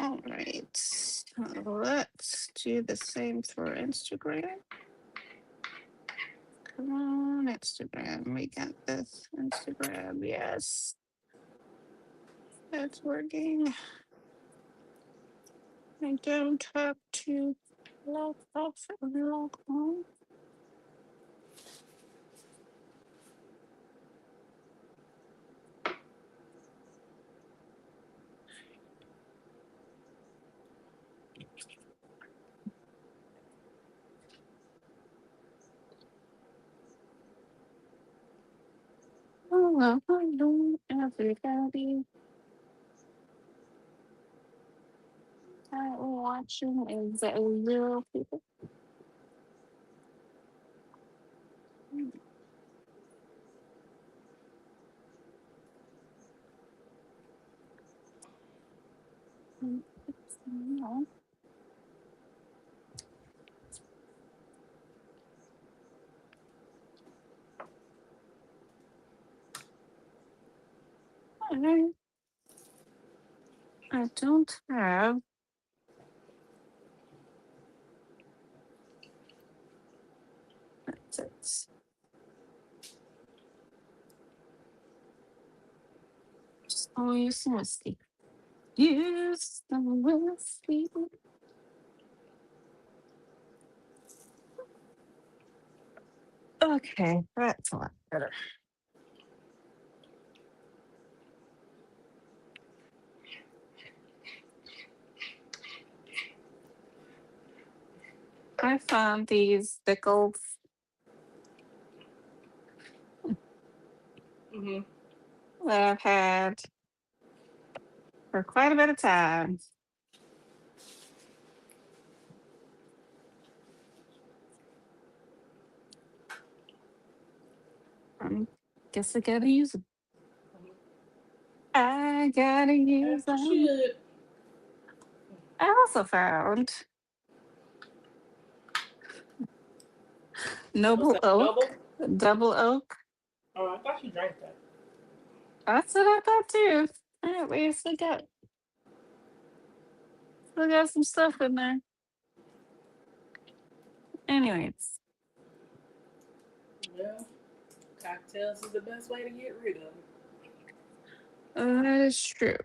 All right. Let's do the same for Instagram. Come on, Instagram. We got this. Instagram. Yes. That's working. I don't have to log off and log on. Hello, hello, everybody. Watching is zero people. No. I don't have. That's it. Just use some whiskey. Use some whiskey. Okay, that's a lot better. I found these pickles Mm-hmm. that I've had for quite a bit of time. Guess I gotta use them. I gotta use As you them. should. I also found What's Noble that? Double? Oak, Double Oak. Oh, I thought you drank that. That's what I thought too. All right, we still got some stuff in there. Anyways, Well, cocktails is the best way to get rid of it. that is true.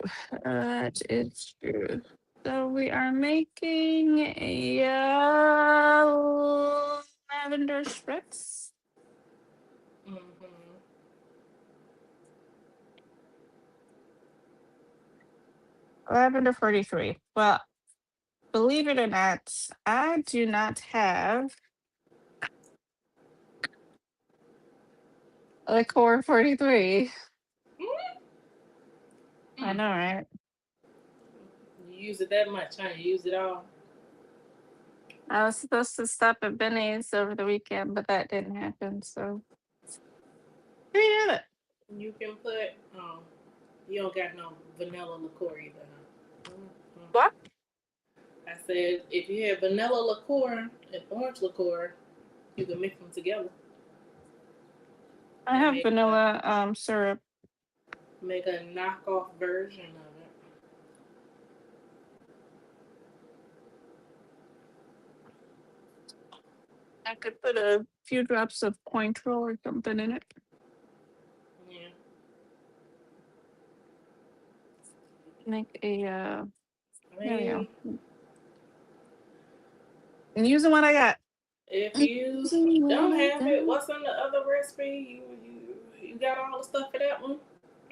That is true. So we are making a lavender spritz. Mm-hmm. Lavender 43. Well, believe it or not, I do not have a core 43. I Mm. know, right? You use it that much, huh? You use it all. I was supposed to stop at Benny's over the weekend, but that didn't happen. So there you have it. You can put, you don't got no vanilla liqueur either, huh? What? I said, if you have vanilla liqueur and orange liqueur, you can mix them together I and have vanilla syrup. make a knockoff version of it. I could put a few drops of Cointreau or something in it. Yeah. Make a I there we mean, go. And using what I got. if you Using what don't I have it, got. what's in the other recipe? You got all the stuff for that one?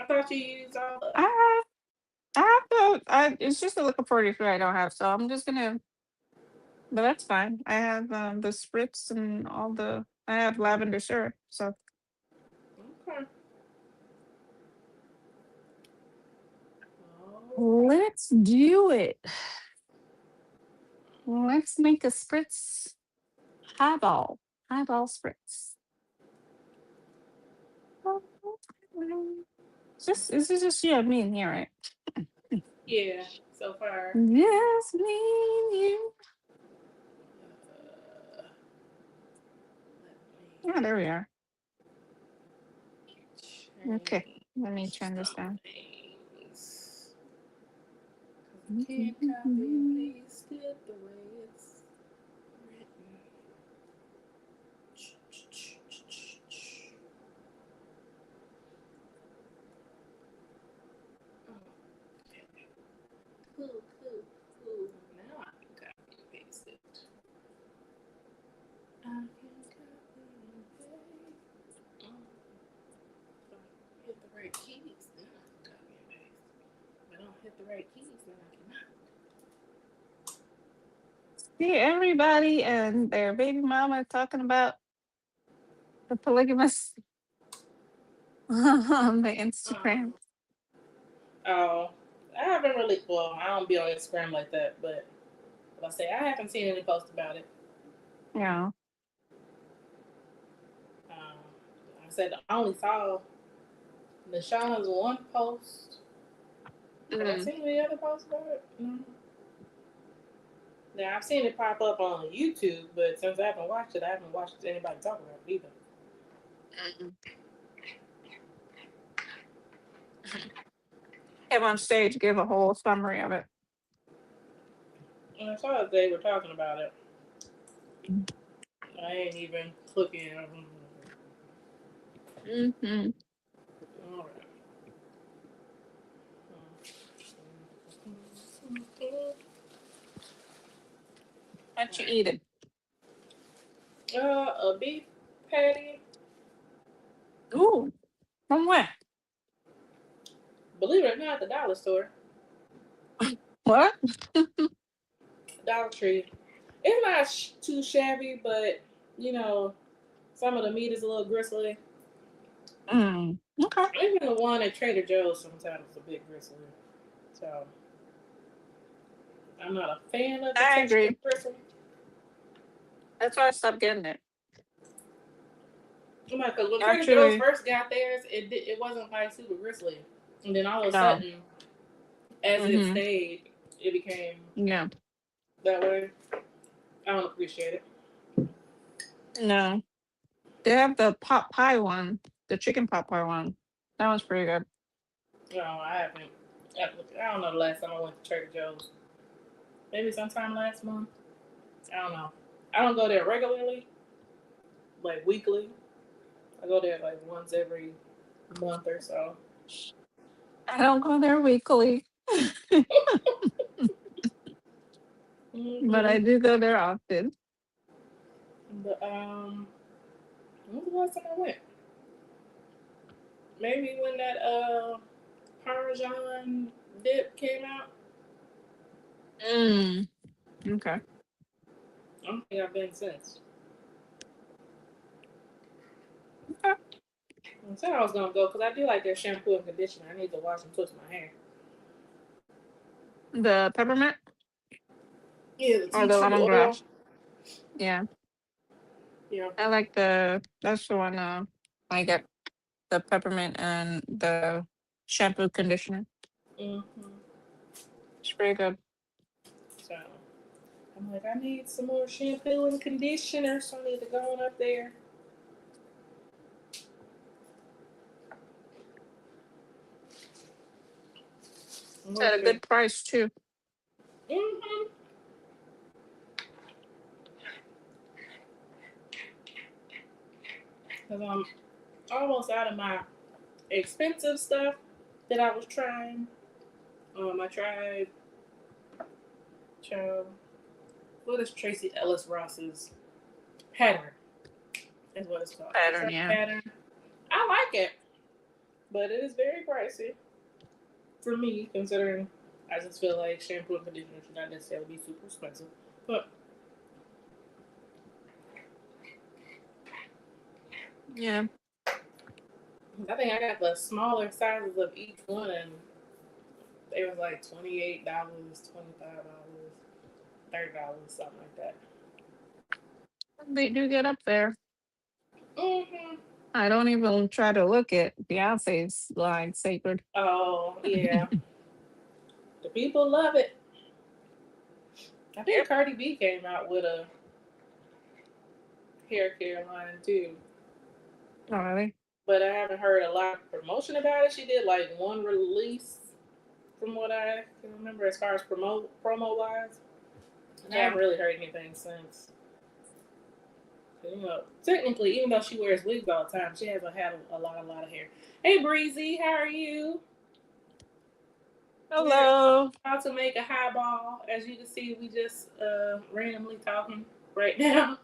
I thought you used all the. I it's just a liquor 43 I don't have, so I'm just gonna but that's fine. I have the spritz and all the I have lavender syrup, so Okay. All right. let's do it. Let's make a spritz highball. Highball spritz. Just this is just you and me in here, right? Yeah. So far. Yes, me and you. Let Yeah, me there we are. Okay, change let me turn this some down. things. Can't copy and paste it the way it's written. Okay. Cool, cool, cool. Now I can copy and paste it. I can copy and paste. If I hit the right keys, then I can copy and paste. If I don't hit the right keys, then I cannot. See everybody and their baby mama talking about the polygamous on the Instagram. Oh, I haven't really. Well, I don't be on Instagram like that, but if I say I haven't seen any posts about it. Yeah. Um, I said I only saw Nashana's one post. Have I Mm. seen any other posts about it? No. Now I've seen it pop up on YouTube, but since I haven't watched it, I haven't watched anybody talk about it either. Mm. Came on stage, give a whole summary of it. And I saw that they were talking about it. I ain't even clicking. Mm-hmm. All right. What you eating? A beef patty. Ooh, from where? Believe it or not, the dollar store, What? Dollar Tree. It's not too shabby, but you know, some of the meat is a little gristly. Mm. Okay. Even the one at Trader Joe's sometimes is a bit gristly. So I'm not a fan of the I texture agree. gristle. That's why I stopped getting it. I'm like, cause when Trader Joe's Actually, first got theirs, it wasn't like super gristly, and then all of a no. sudden, as it Mm-hmm. stayed, it became Yeah. that way. I don't appreciate it. No. They have the pot pie one, the chicken pot pie one. That one's pretty good. No, I haven't. I don't know the last time I went to Trader Joe's. Maybe sometime last month. I don't know. I don't go there regularly, like weekly. I go there like once every month or so. I don't go there weekly, but Hmm. I do go there often. But when was the last time I went? Maybe when that Parmesan dip came out. Mm. Okay. I don't think I've been since. Okay. I said I was gonna go because I do like their shampoo and conditioner. I need to wash and twist my hair. The peppermint Yeah, the or tea the tree oil. lemongrass. Yeah. Yeah. I like that's the one I get the peppermint and the shampoo conditioner. Mm-hmm. It's pretty good. So I'm like, I need some more shampoo and conditioner, so I need to go on up there. It's at a Worth it. good price too. Mm-hmm. Because I'm almost out of my expensive stuff that I was trying. I tried, what is Tracy Ellis Ross's pattern? Is what it's called. It's Pattern, a yeah. pattern. I like it, but it is very pricey for me, considering I just feel like shampoo and conditioner should not necessarily be super expensive. But Yeah. I think I got the smaller sizes of each one, and they was like $28, $25, $30, something like that. They do get up there. Mm-hmm. I don't even try to look at Beyonce's line sacred. Oh yeah, the people love it. I think Yep. Cardi B came out with a hair care line too, Oh, really? but I haven't heard a lot of promotion about it. She did like one release, from what I can remember as far as promo wise. And I Yeah. haven't really heard anything since. Technically, even though she wears wigs all the time, she hasn't had a lot of hair. Hey, Breezy, how are you? We're Hello. about to make a highball. As you can see, we just randomly talking right now.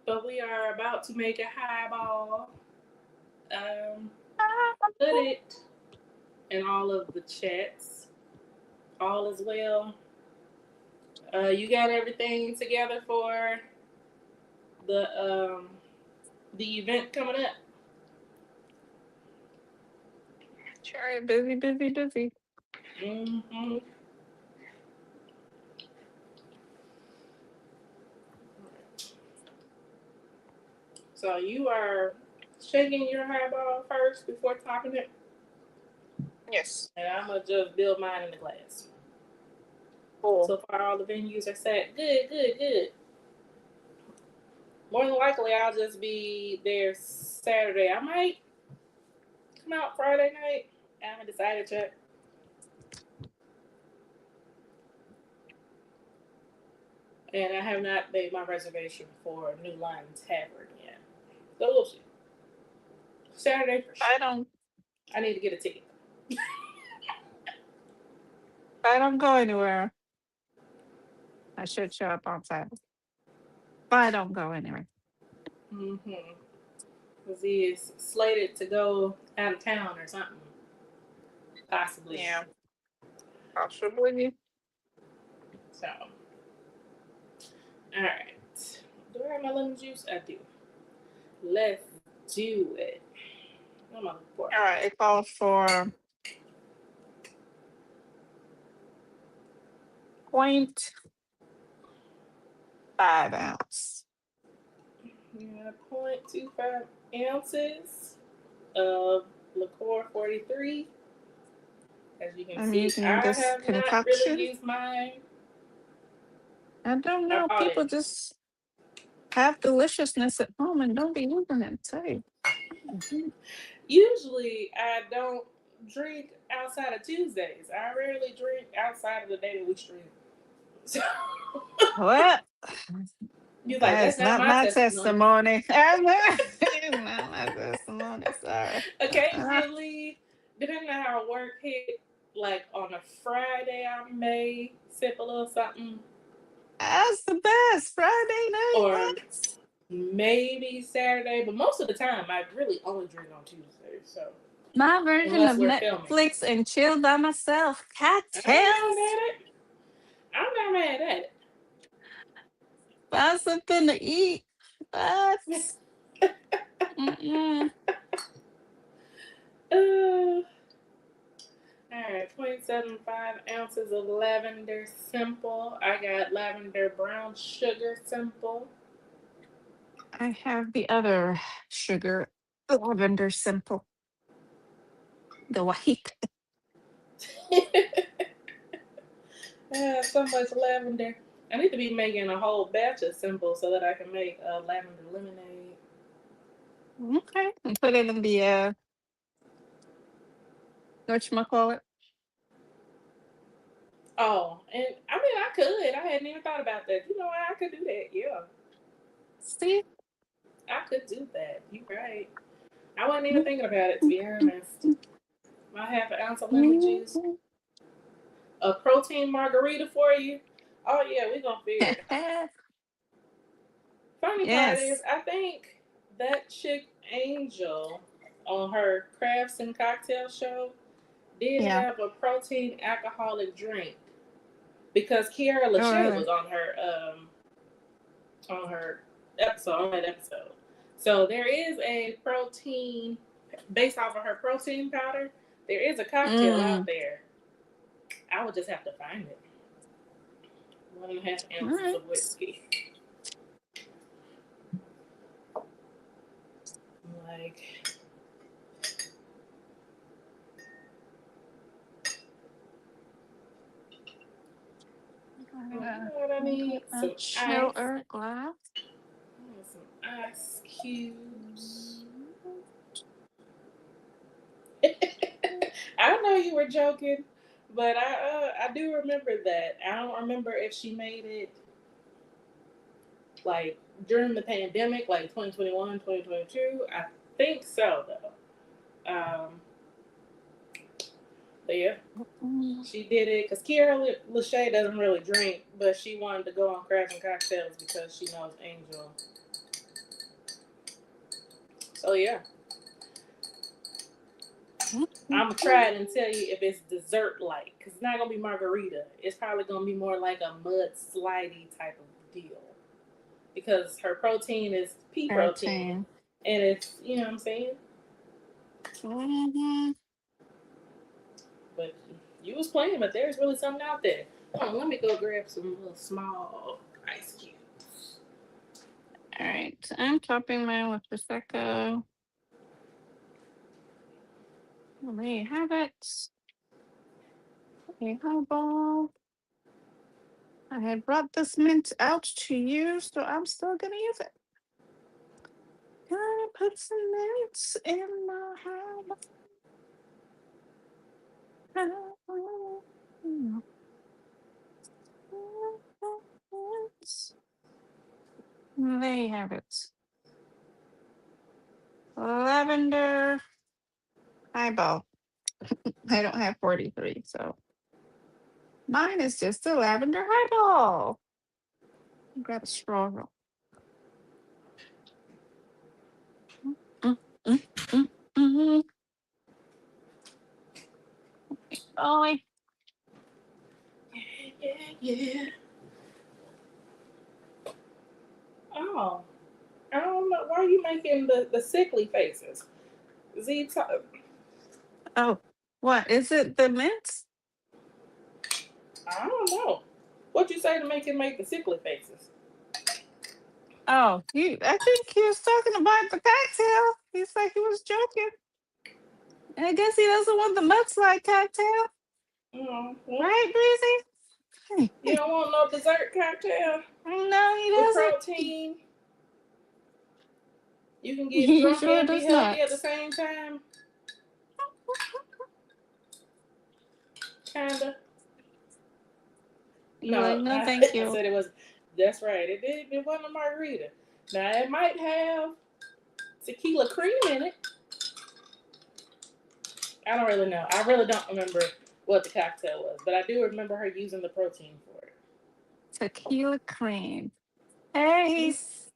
But we are about to make a highball. Um, put it in all of the chats. All is well. You got everything together for the um, the event coming up. Sure, busy, busy, busy. Mm-hmm. So you are shaking your highball first before topping it, Yes. and I'm gonna just build mine in the glass. Cool. So far, all the venues are set. Good, good, good. More than likely, I'll just be there Saturday. I might come out Friday night. I haven't decided yet. And I have not made my reservation for New Line Tavern yet. So we'll see. Saturday for sure. I don't. I need to get a ticket. I don't go anywhere. I should show up on Saturday. But I don't go anywhere. Mm-hmm. Because he is slated to go out of town or something. Possibly. Yeah. Possibly. So, alright. Do I have my lemon juice? I do. Let's do it. What am I looking for? All right. It calls for 0.5 ounce. Yeah, 0.25 ounces of liqueur 43. As you can I'm see, using I this have not really concoction. used mine. I don't I know. bought People it. just have deliciousness at home and don't be using it too. Mhm. Usually, I don't drink outside of Tuesdays. I rarely drink outside of the day that we stream. So, Well, you're like, that that's is not not my my testimony. testimony. It's not my testimony. Sorry. Occasionally, depending on how work hit, like on a Friday, I may sip a little something, That's the best Friday night or lights. maybe Saturday. But most of the time, I really only drink on Tuesday. So My version unless of we're filming, Netflix and chill by myself. I ain't mad Cocktails. at it. I'm not mad at Find something to eat. What? it. Mm-mm. uh, all right, 0.75 ounces of lavender simple. I got lavender brown sugar simple. I have the other sugar lavender simple. The Wahik. So much lavender. I need to be making a whole batch of simple so that I can make a lavender lemonade. Okay. And put it in the whatchamacallit. Oh, and I mean, I could. I hadn't even thought about that. You know what? I could do that. Yeah, See? I could do that. You're right. I wasn't even thinking about it, to be honest. I have an ounce of lemon juice, a protein margarita for you. Oh, yeah, we're going to figure it out. Funny part is, Yes. I think that chick Angel on her crafts and cocktail show did Yeah. have a protein alcoholic drink because Kiara Oh, Lachey really? was on her episode on that episode. So there is a protein based off of her protein powder. There is a cocktail out Mm. there. I would just have to find it. 1.5 All ounces right. of whiskey. Like, you know what I need? A Some ice. chiller glass. Some ice cubes. I you were joking, but I do remember that. I don't remember if she made it like during the pandemic, like 2021, 2022. I think so though. But yeah, she did it because Kiara Lachey doesn't really drink, but she wanted to go on crafting cocktails because she knows Angel. So yeah, I'm gonna try it and tell you if it's dessert like, because it's not gonna be margarita. It's probably gonna be more like a mud slidey type of deal because her protein is pea protein, and it's, you know what I'm saying. Mm-hmm. But you was playing, but there's really something out there. Hold on, let me go grab some little small ice cubes. All right, so I'm topping mine with prosecco. There you have it. A highball. I had brought this mint out to you, so I'm still gonna use it. Gonna put some mints in my highball. There you have it. Lavender highball. I don't have 43, so mine is just a lavender highball. Grab a straw. Mm, mm, mm, mm. Oh, Yeah. Oh, I don't know. Why are you making the sickly faces? Z, oh, what is it? The mints? I don't know. What'd you say to make him make the sickly faces? Oh, I think he was talking about the cocktail. He's like he was joking. I guess he doesn't want the mudslide cocktail, Well, right, Breezy? you don't want no dessert cocktail No, he with doesn't. protein. You can get He drunk sure and be does healthy not. at the same time. Kinda. He's like, No, no, thank I you. said it was. That's right. It wasn't a margarita. Now it might have tequila cream in it. I don't really know. I really don't remember what the cocktail was, but I do remember her using the protein for it. Tequila cream. Hey,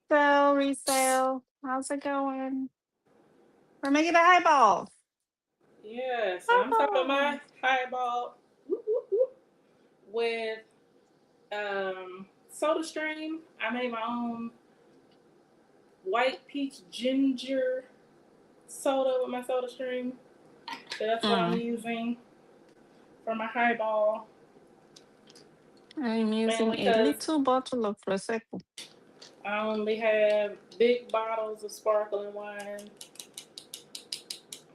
resale. How's it going? We're making a highball. Yes, I'm topping Highball. my highball with soda stream. I made my own white peach ginger soda with my soda stream. So that's what I'm Mm. using for my highball. I'm using Mainly a because little bottle of prosecco. I only have big bottles of sparkling wine.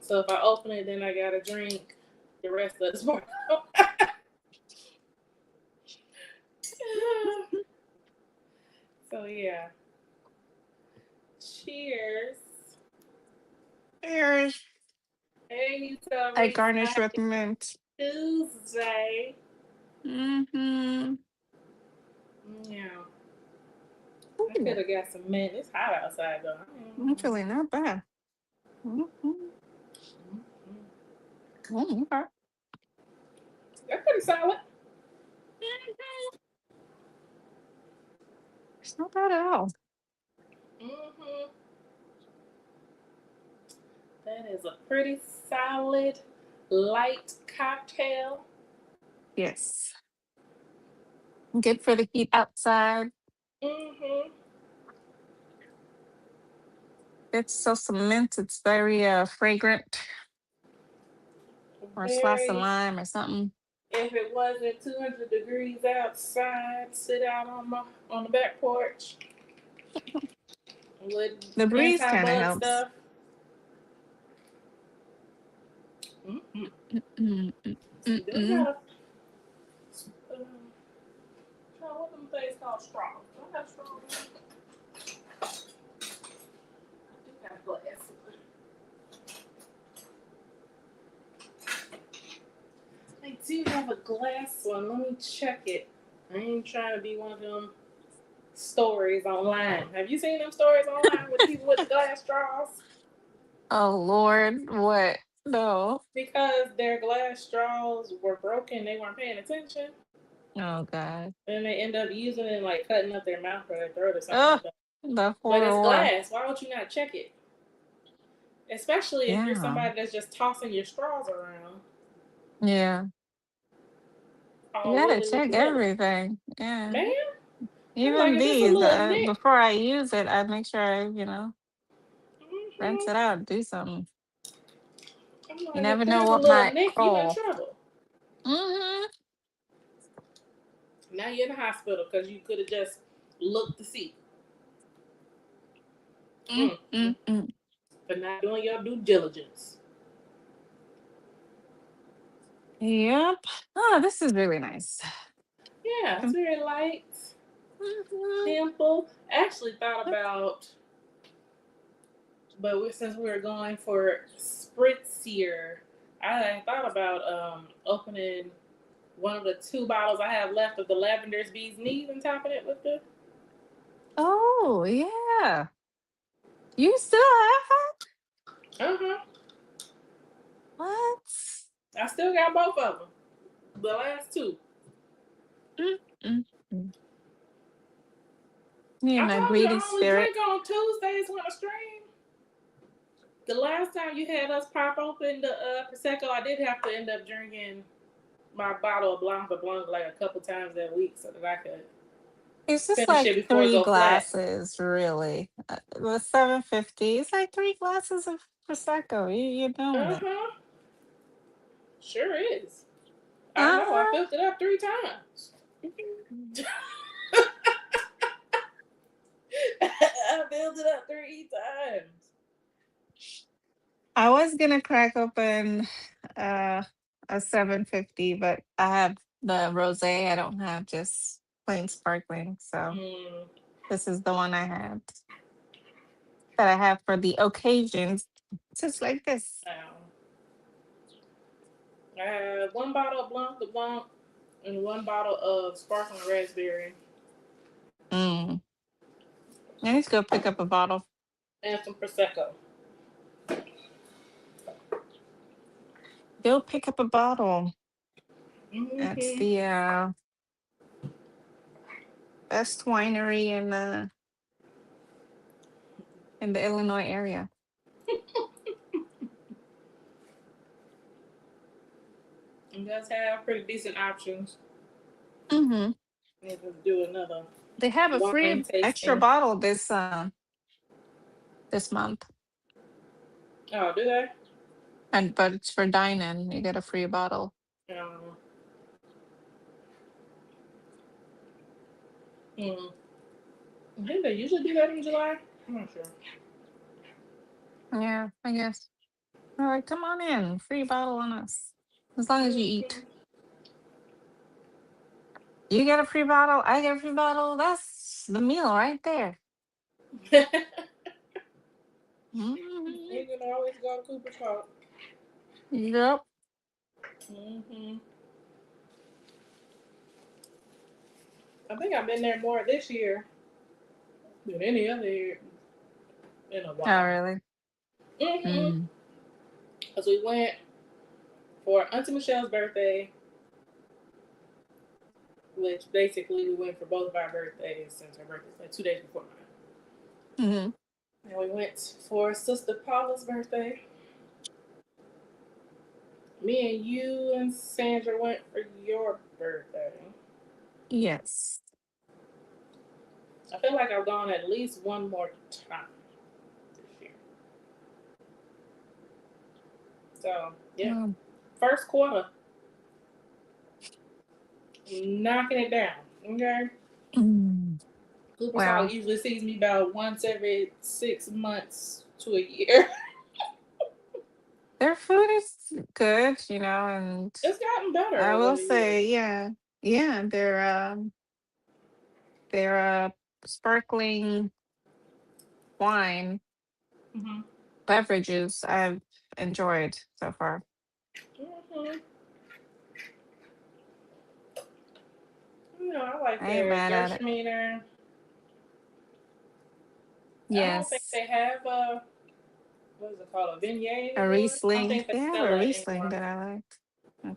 So if I open it, then I gotta drink the rest of the sparkling wine. So yeah. Cheers. Cheers. Hey, I Celery. garnish with mint. Tuesday. Mm-hmm. Yeah. I could Ooh, have got some mint. It's hot outside though. actually not bad. Mm-hmm. Oh, okay. That's pretty solid. It's not bad at all. Mm-hmm. That is a pretty solid light cocktail. Yes. Good for the heat outside. Mm-hmm. It's so some mint. It's very fragrant. Or a slice of Very. lime or something. If it wasn't 200 degrees outside, sit out on the back porch with The breeze kind of anti-bug helps. stuff. Mm-hmm. Mm-mm, Do I mm-mm. got a what them things called straws? Do I got straws? I do got glass. do have a glass one. Let me check it. I ain't trying to be one of them stories online. Have you seen them stories online with people with the glass straws? Oh Lord, what? No. Because their glass straws were broken, they weren't paying attention, Oh God. and they end up using it and like cutting up their mouth or their throat or something Oh, like that. the But it's horror. glass. Why would you not check it? Especially if you're Yeah. somebody that's just tossing your straws around Yeah. You all gotta willy check nilly. everything. Yeah. Man, I'm like, Even if it's a these, little nick, before I use it, I make sure I, rinse hmm it out, do something. I'm You like, never if know there's a what little might nick, you in crawl. trouble. Mm-hmm. Now you're in the hospital because you could have just looked to see. Mm, mm, Mm-mm-mm. for not doing your due diligence. Yep. Oh, this is really nice. Yeah, it's very light, Mhm. simple. Actually, thought about, but since we were going for spritzier, I thought about opening one of the two bottles I have left of the Lavender's Bee's Knees and topping it with the. Oh, yeah. You still have Uh huh. it? What? I still got both of them. The last two. Mm-mm-mm. Me and I my told you greedy I only spirit. drink on Tuesdays when I stream. The last time you had us pop open the prosecco, I did have to end up drinking my bottle of Blanc Blanc like a couple times that week so that I could It's just finish it like before it three go flat. glasses, really. With 750, it's like three glasses of prosecco. You're doing Uh it. huh. Sure is. I know. I Uh-huh. filled it up 3 times. I filled it up 3 times. I was gonna crack open uh a 750, but I have the rosé. I don't have just plain sparkling. So Mm, this is the one I had that I have for the occasions, just like this. wow. I have one bottle of Blanc de Blanc and one bottle of sparkling raspberry Mm. I need to go pick up a bottle. and some prosecco. Go pick up a bottle. That's Mm-hmm. the best winery in the Illinois area. It does have pretty decent options. Hmm. Need to do another They have a wine free extra tasting. bottle this month, Oh, do they? and but it's for dine-in. You get a free bottle. Um, hmm. I think they usually do that in July. I'm not sure. Yeah, I guess. All right, come on in. Free bottle on us. As long as you eat. Mm-hmm. You get a free bottle, I get a free bottle. That's the meal right there. Hmm. You can always go to Cooper's Hawk. Yep. Hmm. I think I've been there more this year than any other year in a Oh, while. really? Hmm. Mm. Because we went for Auntie Michelle's birthday, which basically we went for both of our birthdays since her birthday's like 2 days before mine. Hmm. And we went for Sister Paula's birthday. Me and you and Sandra went for your birthday. Yes. I feel like I've gone at least one more time this year. So, yeah. Um, First quarter, knocking it down. Okay? mm. Cooper's Hawk Well, usually sees me about once every 6 months to a year. their food is good, and It's gotten better I over will the years. say, yeah, yeah, their sparkling wine Mm-hmm. beverages I've enjoyed so far. Mm-hmm. I like I ain't their mad at it. Gershmeiner. I don't think Yes. they have a what is it called, a vignette A anymore. I don't Riesling. think they They have sell a that Riesling anymore. that I liked. Okay.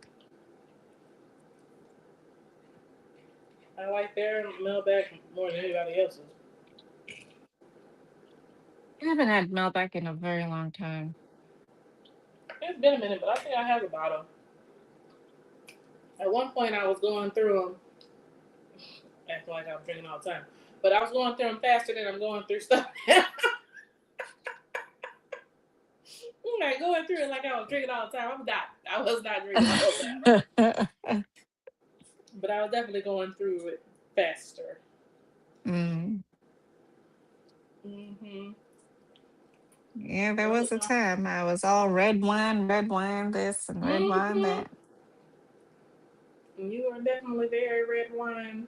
I like their Melbeck more than anybody else's. I haven't had Melback in a very long time. It's been a minute, but I think I have a bottle. At one point, I was going through them, acting like I was drinking all the time. But I was going through them faster than I'm going through stuff. I'm like going through it like I was drinking all the time. I'm not. I was not drinking the whole time. But I was definitely going through it faster. Mm. Mm-hmm. Yeah, there That was was a my. time I was all red wine this and red wine Mm-hmm. that. You are definitely very red wine.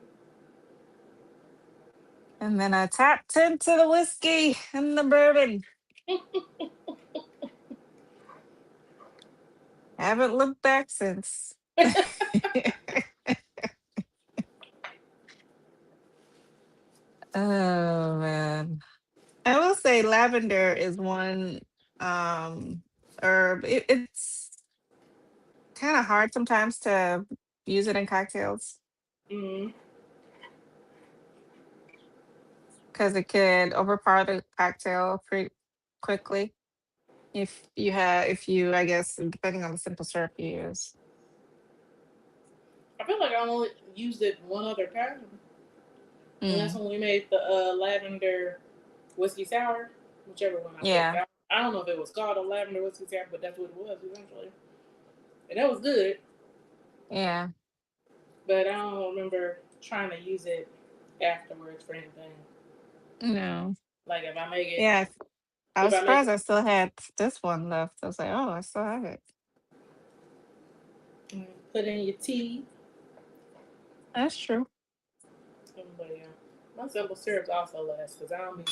And then I tapped into the whiskey and the bourbon. Haven't looked back since. Oh man. I will say lavender is one herb. It's kind of hard sometimes to use it in cocktails mm. because it could overpower the cocktail pretty quickly. If you, I guess, depending on the simple syrup you use. I feel like I only used it one other time, and that's Mm, when we made the lavender whiskey sour, whichever one I picked. yeah, I don't know if it was called a lavender whiskey sour, but that's what it was eventually, and that was good. yeah, But I don't remember trying to use it afterwards for anything. no, Like if I make it, yeah. I if was I make surprised it, I still had this one left. I was like, oh, I still have it. put in your tea. That's true. But yeah, my simple syrups also last because I don't be.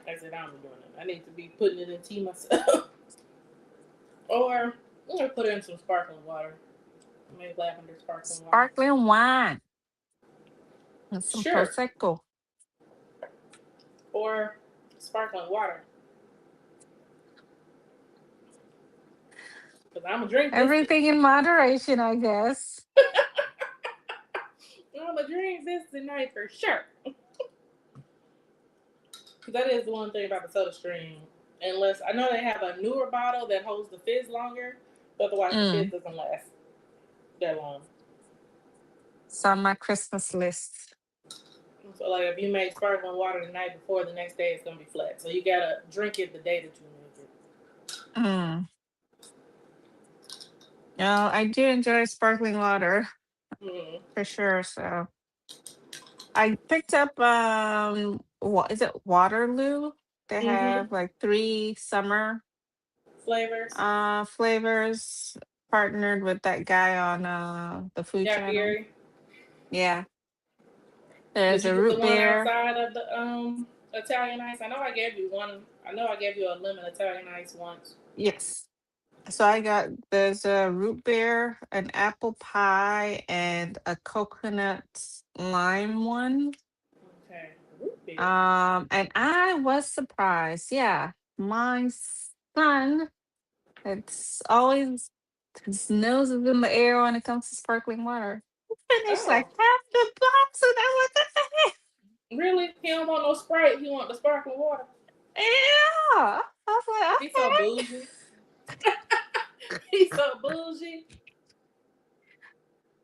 Like I said, I don't be doing it. I need to be putting it in tea myself, or I'm gonna put it in some sparkling water. Maybe lavender sparkling water. Sparkling wine and some Sure, prosecco. or sparkling water. Because I'm gonna drink this. Everything in moderation, I guess. I'm gonna drink this tonight for sure. Because that is the one thing about the Soda Stream. Unless I know they have a newer bottle that holds the fizz longer, but otherwise the fizz Mm. doesn't last that long. It's on my Christmas list. So like if you make sparkling water the night before, the next day it's gonna be flat. So you gotta drink it the day that you make Mm. No, I do enjoy sparkling water it. Mm. for sure. So I picked up what is it, Waterloo? They Mm-hmm. have like three summer Flavors. flavors partnered with that guy on the food Yeah, channel. Gary. Yeah. Did There's you a get the root one beer. outside of the Italian ice? I know I gave you one. I know I gave you a lemon Italian ice once. Yes. So I got there's a root beer, an apple pie, and a coconut lime one. Okay. Root beer. And I was surprised. Yeah. My son, it's always his nose is in the air when it comes to sparkling water. He finished Oh, like half the box and I was like, really? He don't want no Sprite. He want the sparkling water. yeah. I was like, He's so okay. bougie. He's so bougie.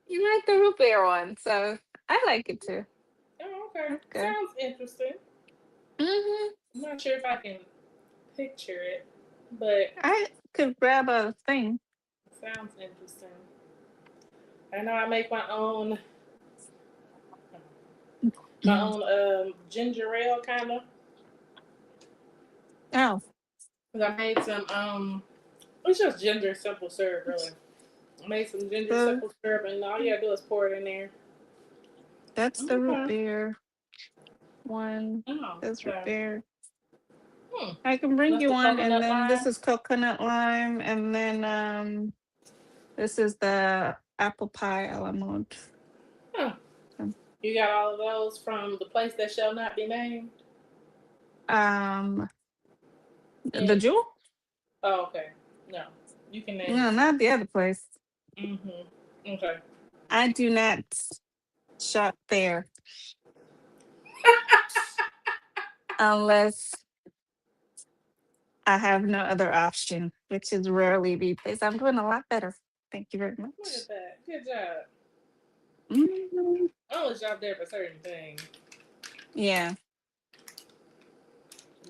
You like the root beer one, so I like it too. Oh, okay. That's good. Sounds interesting. Hmm. I'm not sure if I can picture it, but I could grab a thing. sounds interesting. I know I make my Mhm. own ginger ale kind of. Oh, Cause I made some it's just ginger simple syrup really. I made some ginger the simple syrup and all you gotta do is pour it in there. that's the root Okay. beer one. Oh, That's root okay. beer. Hmm. I can bring That's you the one, and coconut then this lime. is coconut lime, and then this is the apple pie a la mode. Huh. You got all of those from the place that shall not be named. Um, the And Jewel? oh, okay, no, you can name No, it too. not the other place. Mhm. Okay. I do not shop there unless I have no other option, which is rarely these days. I'm doing a lot better. Thank you very Look at much. that. Good job. Mhm. I only shop there for certain things, Yeah,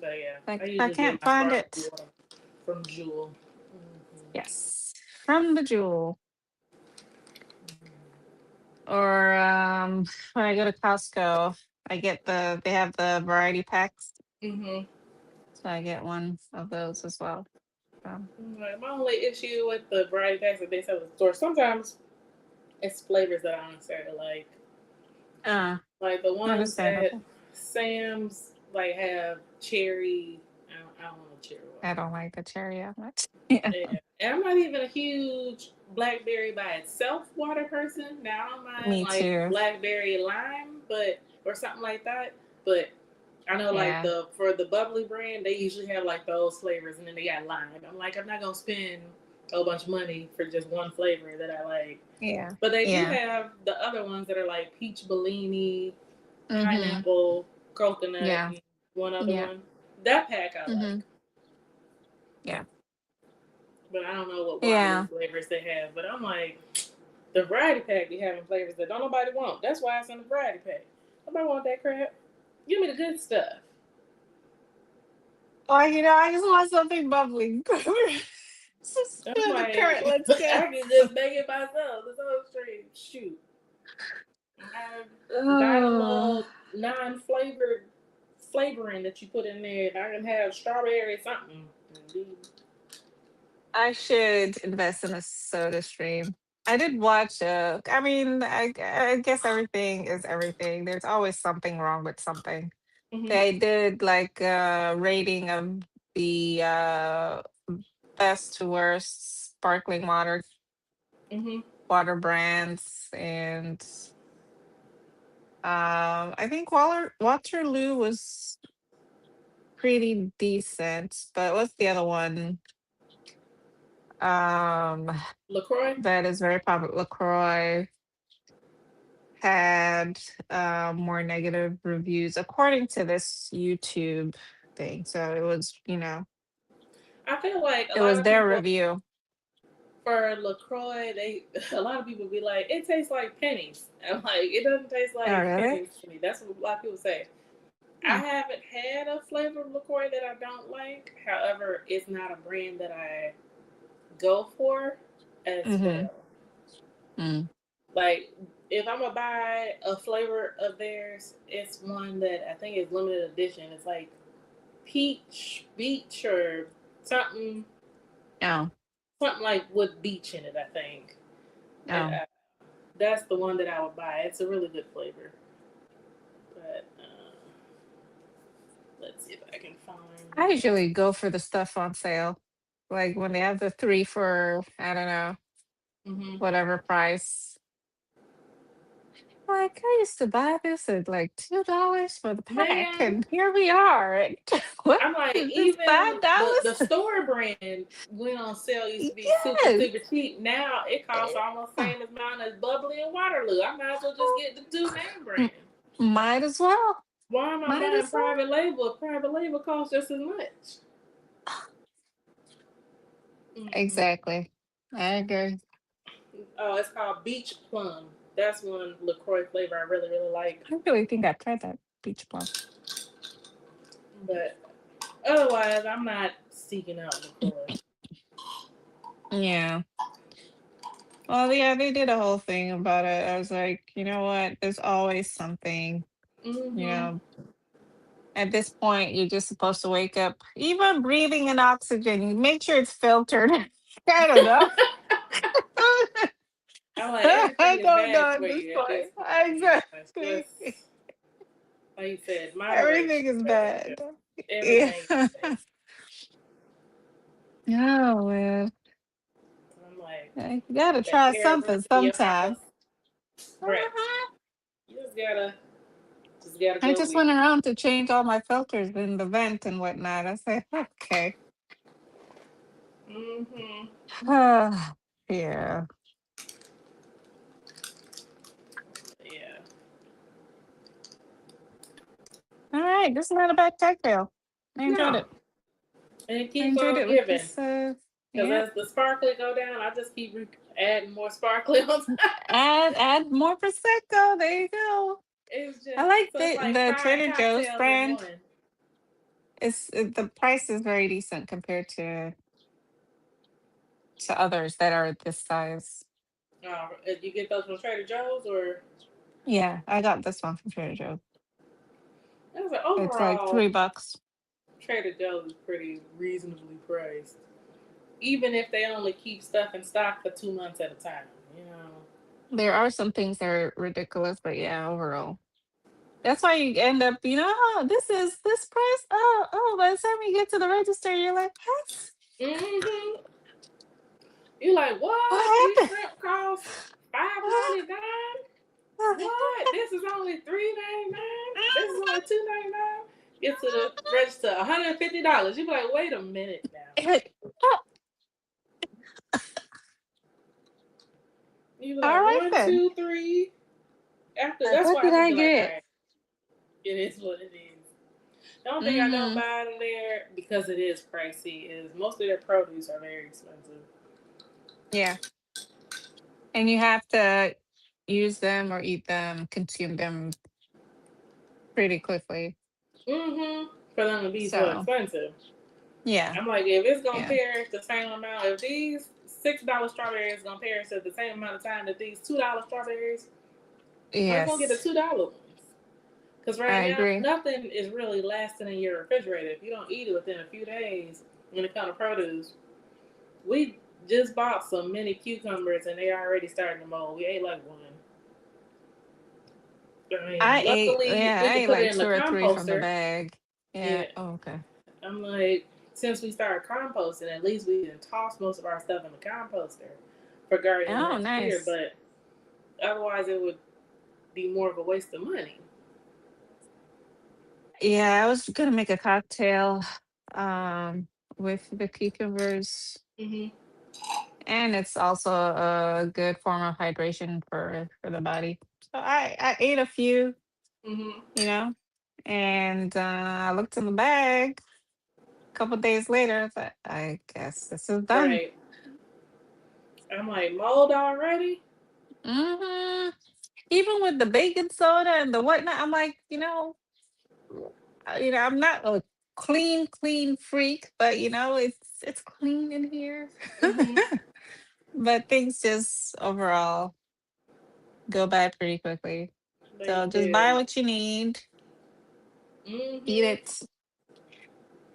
but yeah, I like if I usually get can't my find sparkling it, water from Jewel. Hmm. yes, from the Jewel. Or when I go to Costco, I get they have the variety packs, Hmm. so I get one of those as well. So, Like, my only issue with the variety packs that they sell at the store, sometimes it's flavors that I don't necessarily like. uh, Like the ones at understandable. Sam's, like have cherry. I don't want cherry I water. don't like the cherry that much. Yeah, Yeah. And I'm not even a huge blackberry by itself water person. Now I don't mind me like too. blackberry lime, but or something like that. But I know like Yeah, the for the bubbly brand, they usually have like those flavors, and then they got lime. I'm like, I'm not gonna spend a whole bunch of money for just one flavor that I like. yeah, But they do yeah. have the other ones that are like peach Bellini, Mm-hmm. pineapple, coconut, Yeah, and one other yeah. one. That pack I like. Mm-hmm. Yeah, But I don't know what waterloo yeah. flavors they have. But I'm like, the variety pack be having flavors that don't nobody want. That's why it's in the variety pack. Nobody want that crap. Give me the good stuff. Oh, I just want something bubbly. Just I'm feel the like, current. Let's go. I can just make it myself. This whole stream. Shoot. I buy the Oh. little non-flavored flavoring that you put in there. I can have strawberry something. I should invest in a soda stream. I did watch I mean, I guess everything is everything. There's always something wrong with something. Mm-hmm. They did like a rating of the best to worst sparkling Mm-hmm. water brands, and I think Waterloo was pretty decent, but what's the other one? Um LaCroix. that is very popular. LaCroix had more negative reviews according to this YouTube thing. So it was, I feel like a it lot was of their people review. for LaCroix, they a lot of people be like, it tastes like pennies. I'm like, it doesn't taste Oh, like really? pennies to me. That's what a lot of people say. I Hmm. haven't had a flavor of LaCroix that I don't like. However, it's not a brand that I go for as Mm-hmm. well. Mm. Like, if I'm gonna buy a flavor of theirs, it's one that I think is limited edition. It's like peach, beach, or something, Oh, something like with beach in it. I think. And, oh. that's the one that I would buy. It's a really good flavor. But let's see if I can find. I usually go for the stuff on sale. Like when they have the three for, I don't know, Mm-hmm. whatever price. Like I used to buy this at like $2 for the pack, Man, and here we are. What I'm like, is this, even the $5? store brand went on sale used to be super Yes. super cheap. Now it costs almost the same amount as Bubbly and Waterloo. I might as well just get the two name M- brand. Might as well. Why am I Might buying as well. private label? Private label costs just as much. Mm-mm. Exactly. I agree. Oh, it's called Beach Plum. That's one LaCroix flavor I really really like. I really think I tried that peach plum. But otherwise, I'm not seeking out LaCroix. Yeah. Well, yeah, they did a whole thing about it. I was like, you know what? There's always something, you Mm-hmm. know, at this point, you're just supposed to wake up, even breathing in oxygen, you make sure it's filtered. I don't know. I'm like, everything I is don't bad know at for this you at this point. point. You know, it's Exactly. just like you said, moderation Everything is is everything. bad. Yeah. Everything is bad. Oh, man. I'm like, You gotta the try hair something running through your sometime. house, bruh. Uh-huh. You just just gotta I go just with went it. around to change all my filters in the vent and whatnot. I said, okay. Mhm. Yeah. Yeah. All right. This is not a bad cocktail. I enjoyed No, it. and it I keeps enjoyed on it with giving. this. Cause Yeah. as the sparkly go down, I just keep adding more sparkly on top. Add more prosecco. There you go. It's I just like so it's like the five Trader Joe's cocktails in brand. one. The price is very decent compared to others that are this size. You get those from Trader Joe's, or Yeah, I got this one from Trader Joe's. it was like It's like overall $3. Trader Joe's is pretty reasonably priced, even if they only keep stuff in stock for 2 months at a time. You know. There are some things that are ridiculous, but yeah, overall. That's why you end up, oh, this is this price. Oh, by the time you get to the register, you're like, what? Mhm. You like what? What These happened? shrimp cost $5.99. What? This is only $3.99. This is only $2.99. Get to the register, $150. You be like, wait a minute now. Oh, You be all like, right one, then. two, three. After that's What why I did just I be like, all get? right, it is what it is. The only thing I don't Mm-hmm. buy in there because it is pricey is most of their produce are very expensive. Yeah. And you have to use them or eat them, consume them pretty quickly. For them to be so So expensive. yeah, I'm like, if it's gonna yeah. perish the same amount, if these $6 strawberries gonna perish at the same amount of time that these $2 strawberries, let's go get the Yes. $2 ones. Because I right now, agree. nothing is really lasting in your refrigerator. If you don't eat it within a few days, when it comes to produce, we just bought some mini cucumbers and they already starting to mold. We ate like one. I mean, luckily we I could ate put it like in the two or three from the composter. bag. Yeah. Yeah, Oh, okay. I'm like, since we started composting, at least we can toss most of our stuff in the composter for gardening Oh, next year. nice. But otherwise, it would be more of a waste of money. Yeah, I was gonna make a cocktail with the cucumbers. Mhm. And it's also a good form of hydration for the body. So I ate a few, Mhm. you know, and I looked in the bag a couple days later. I thought, I guess this is done. Right. I'm like mold already. Hmm. Even with the baking soda and the whatnot, I'm like, I'm not a clean freak, but it's clean in here. Mhm. But things just overall go bad pretty quickly. They So just buy do. what you need, eat Mhm. it.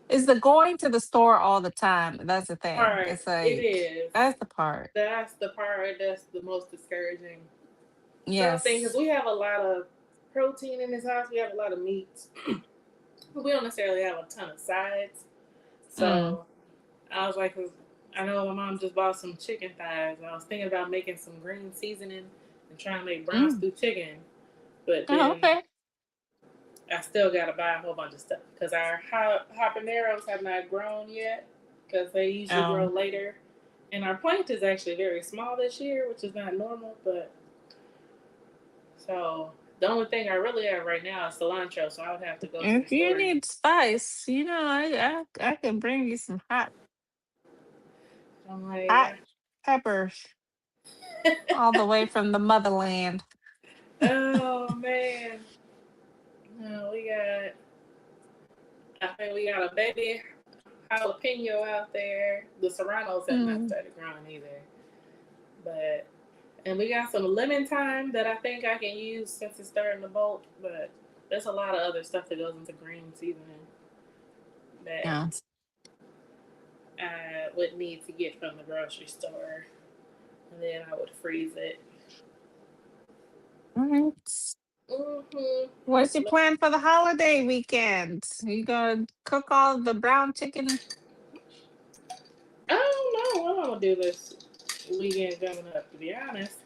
It's the going to the store all the time. That's the thing. Part. It's It like is. that's the part. That's the part that's the most discouraging. Something because Yes. we have a lot of protein in this house. We have a lot of meats. But we don't necessarily have a ton of sides. Mm. So I was like, I know my mom just bought some chicken thighs. And I was thinking about making some green seasoning and trying to make brown Mm. stew chicken. But Oh, then okay. I still got to buy a whole bunch of stuff because our habaneros have not grown yet because they usually grow Oh. later. And our plant is actually very small this year, which is not normal. But so the only thing I really have right now is cilantro. So I would have to go to the If you store and need spice, I can bring you some I'm like, hot peppers all the way from the motherland. oh man, no, I think we got a baby jalapeno out there. The serranos have not Mm. started growing either, but and we got some lemon thyme that I think I can use since it's starting to bolt. But there's a lot of other stuff that goes into green seasoning that Yeah. I would need to get from the grocery store, and then I would freeze it. All right. Mm-hmm. What's your plan for the holiday weekend? You gonna cook all the brown chicken? I don't know what I'm gonna do this weekend coming up. To be honest,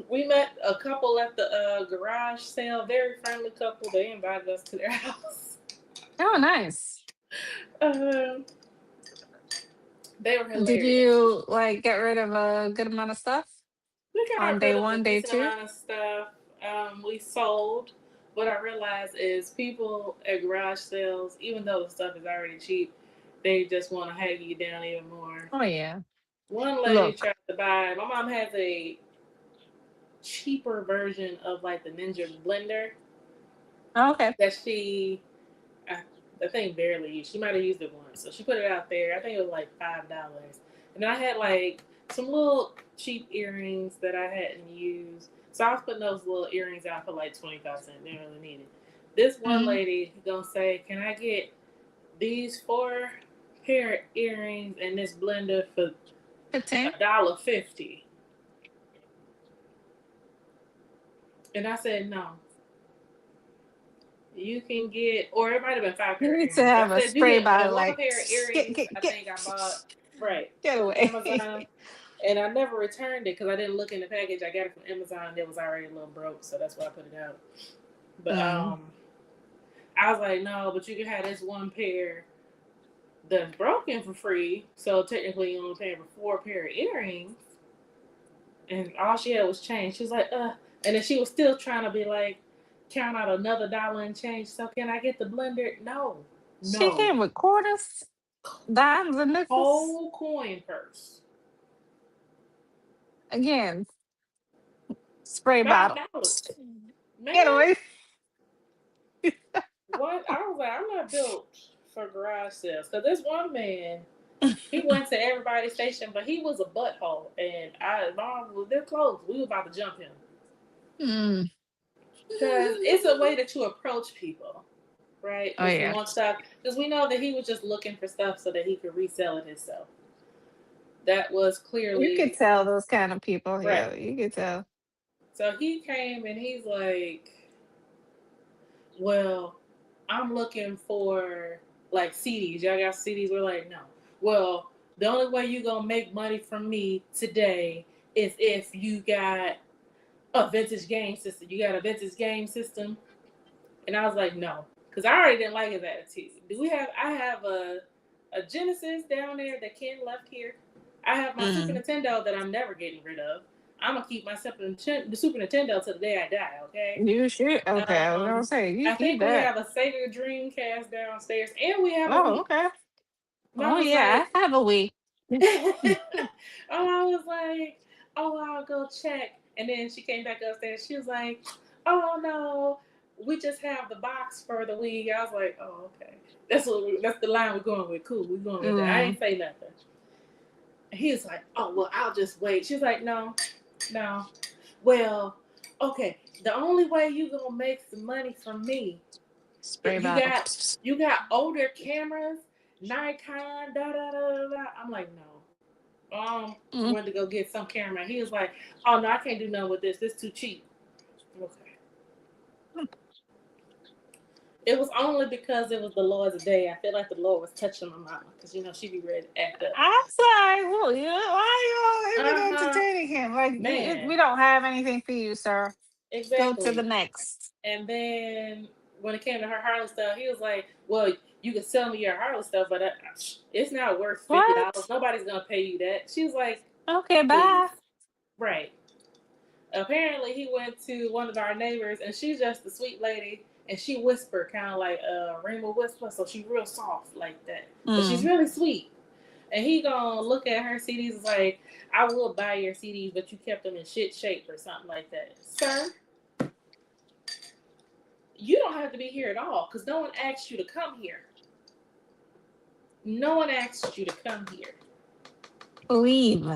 We met a couple at the garage sale. Very friendly couple. They invited us to their house. Oh, nice. Uh, they were Did hilarious. you like get rid of a good amount of stuff We on got day rid of a one, day decent two? amount of stuff. We sold. What I realized is people at garage sales, even though the stuff is already cheap, they just want to hag you down even more. Oh yeah. One lady Look. tried to buy. My mom has a cheaper version of like the Ninja blender Okay. that I, I think barely used. She might have used it once, so she put it out there. I think it was like $5, and then I had like some little cheap earrings that I hadn't used. So I was putting those little earrings out for like 25 cents. Didn't really need it. This one Mm, lady gonna say, "Can I get these 4 pair of earrings and this blender for 15. $1.50?" And I said, "No, you can get," or it might have been 5 pair You of need to earrings. I have a said, "You spray get the bottle one like pair of get earrings." get I get think I bought right get from away. Amazon, and I never returned it because I didn't look in the package. I got it from Amazon. It was already a little broke, so that's why I put it out. But Mm. I was like, no, but you can have this one pair that's broken for free. So technically, you only paying for 4 pair of earrings, and all she had was change. She was like, and then she was still trying to be like, count out another dollar and change. So can I get the blender? No, She no, came with quarters, dimes, and nickels. whole coin purse, Again, spray five bottle. dollars, Get man. away. What I was like, I'm not built for garage sales because this one man, he went to everybody's station, but he was a butthole, and mom was they're close. We were about to jump him Mm. because it's a way that you approach people, right? Oh If you yeah. want stuff, because we know that he was just looking for stuff so that he could resell it himself. That was You could clearly tell those kind of people. right. Yeah, you could tell. So he came and he's like, well, I'm looking for like CDs. Y'all got CDs? We're like, no. Well, the only way you gonna make money from me today is if you got a vintage game system. You got a vintage game system? And I was like, no. Because I already didn't like his attitude. I have a Genesis down there that Ken left here. I have my Super Mm. Nintendo that I'm never getting rid of. I'm gonna keep my the Super Nintendo till the day I die, okay? You should. Okay, I was gonna Um, say you I keep think we that. have a Sega Dreamcast downstairs, and we have a Oh, Wii. okay. And I Oh was yeah, like, I have a Wii. I was like, oh, I'll go check. And then she came back upstairs. She was like, oh no, we just have the box for the Wii. I was like, oh okay, that's the line we're going with. Cool, we're going with that. I Mm. ain't say nothing. And he was like, oh well, I'll just wait. She's like, no, no. Well, okay. The only way you gonna make some money from me, Spray you bottle. got you got older cameras, Nikon, da da da da. I'm like, no. Mm. Went to go get some camera. He was like, oh no, I can't do nothing with this. This too cheap. Okay. It was only because it was the Lord's day. I feel like the Lord was touching my mama because she be ready to act up. I'm sorry. Well, why are you even Uh-huh. entertaining him? Like, Man, we don't have anything for you, sir. Go to the exactly. next. And then when it came to her Harley stuff, he was like, well, you can sell me your Harley stuff, but it's not worth $50. What? Nobody's gonna pay you that. She was like, Okay, please. bye. Right. Apparently he went to one of our neighbors, and she's just a sweet lady, and she whispered kind of like a rainbow whisper, so she's real soft like that, but she's Mm. really sweet. And he gonna look at her CDs like, I will buy your CDs, but you kept them in shit shape or something like that, sir. You don't have to be here at all because no one asked you to come here. No one asked you to come here. Leave.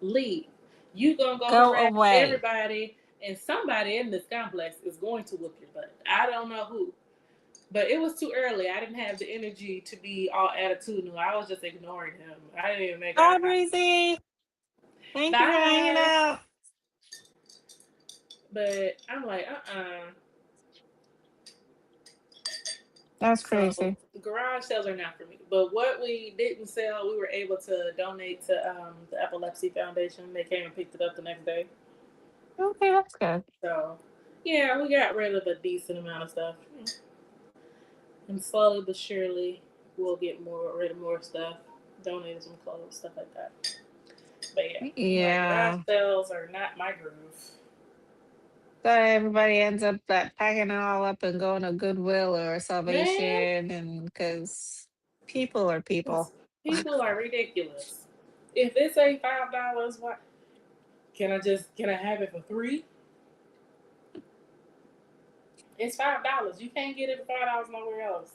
Leave. You gonna go Go harass away. everybody, and somebody in this complex is going to whoop your butt. I don't know who. But it was too early. I didn't have the energy to be all attitudinal. I was just ignoring him. I didn't even make eye Bye, contact. Breezy. Thank you for hanging Bye. out. But I'm like, That's So crazy. garage sales are not for me. But what we didn't sell, we were able to donate to the Epilepsy Foundation. They came and picked it up the next day. Okay, that's good. So, yeah, we got rid of a decent amount of stuff. And slowly but surely, we'll get more rid of more stuff, donate some clothes, stuff like that. But yeah, I'm like garage Yeah. sales are not my groove. So everybody ends up packing it all up and going to Goodwill or Man, Salvation, and because people are people. people are ridiculous. If it's a $5, why can I have it for three? It's $5. You can't get it for $5 nowhere else.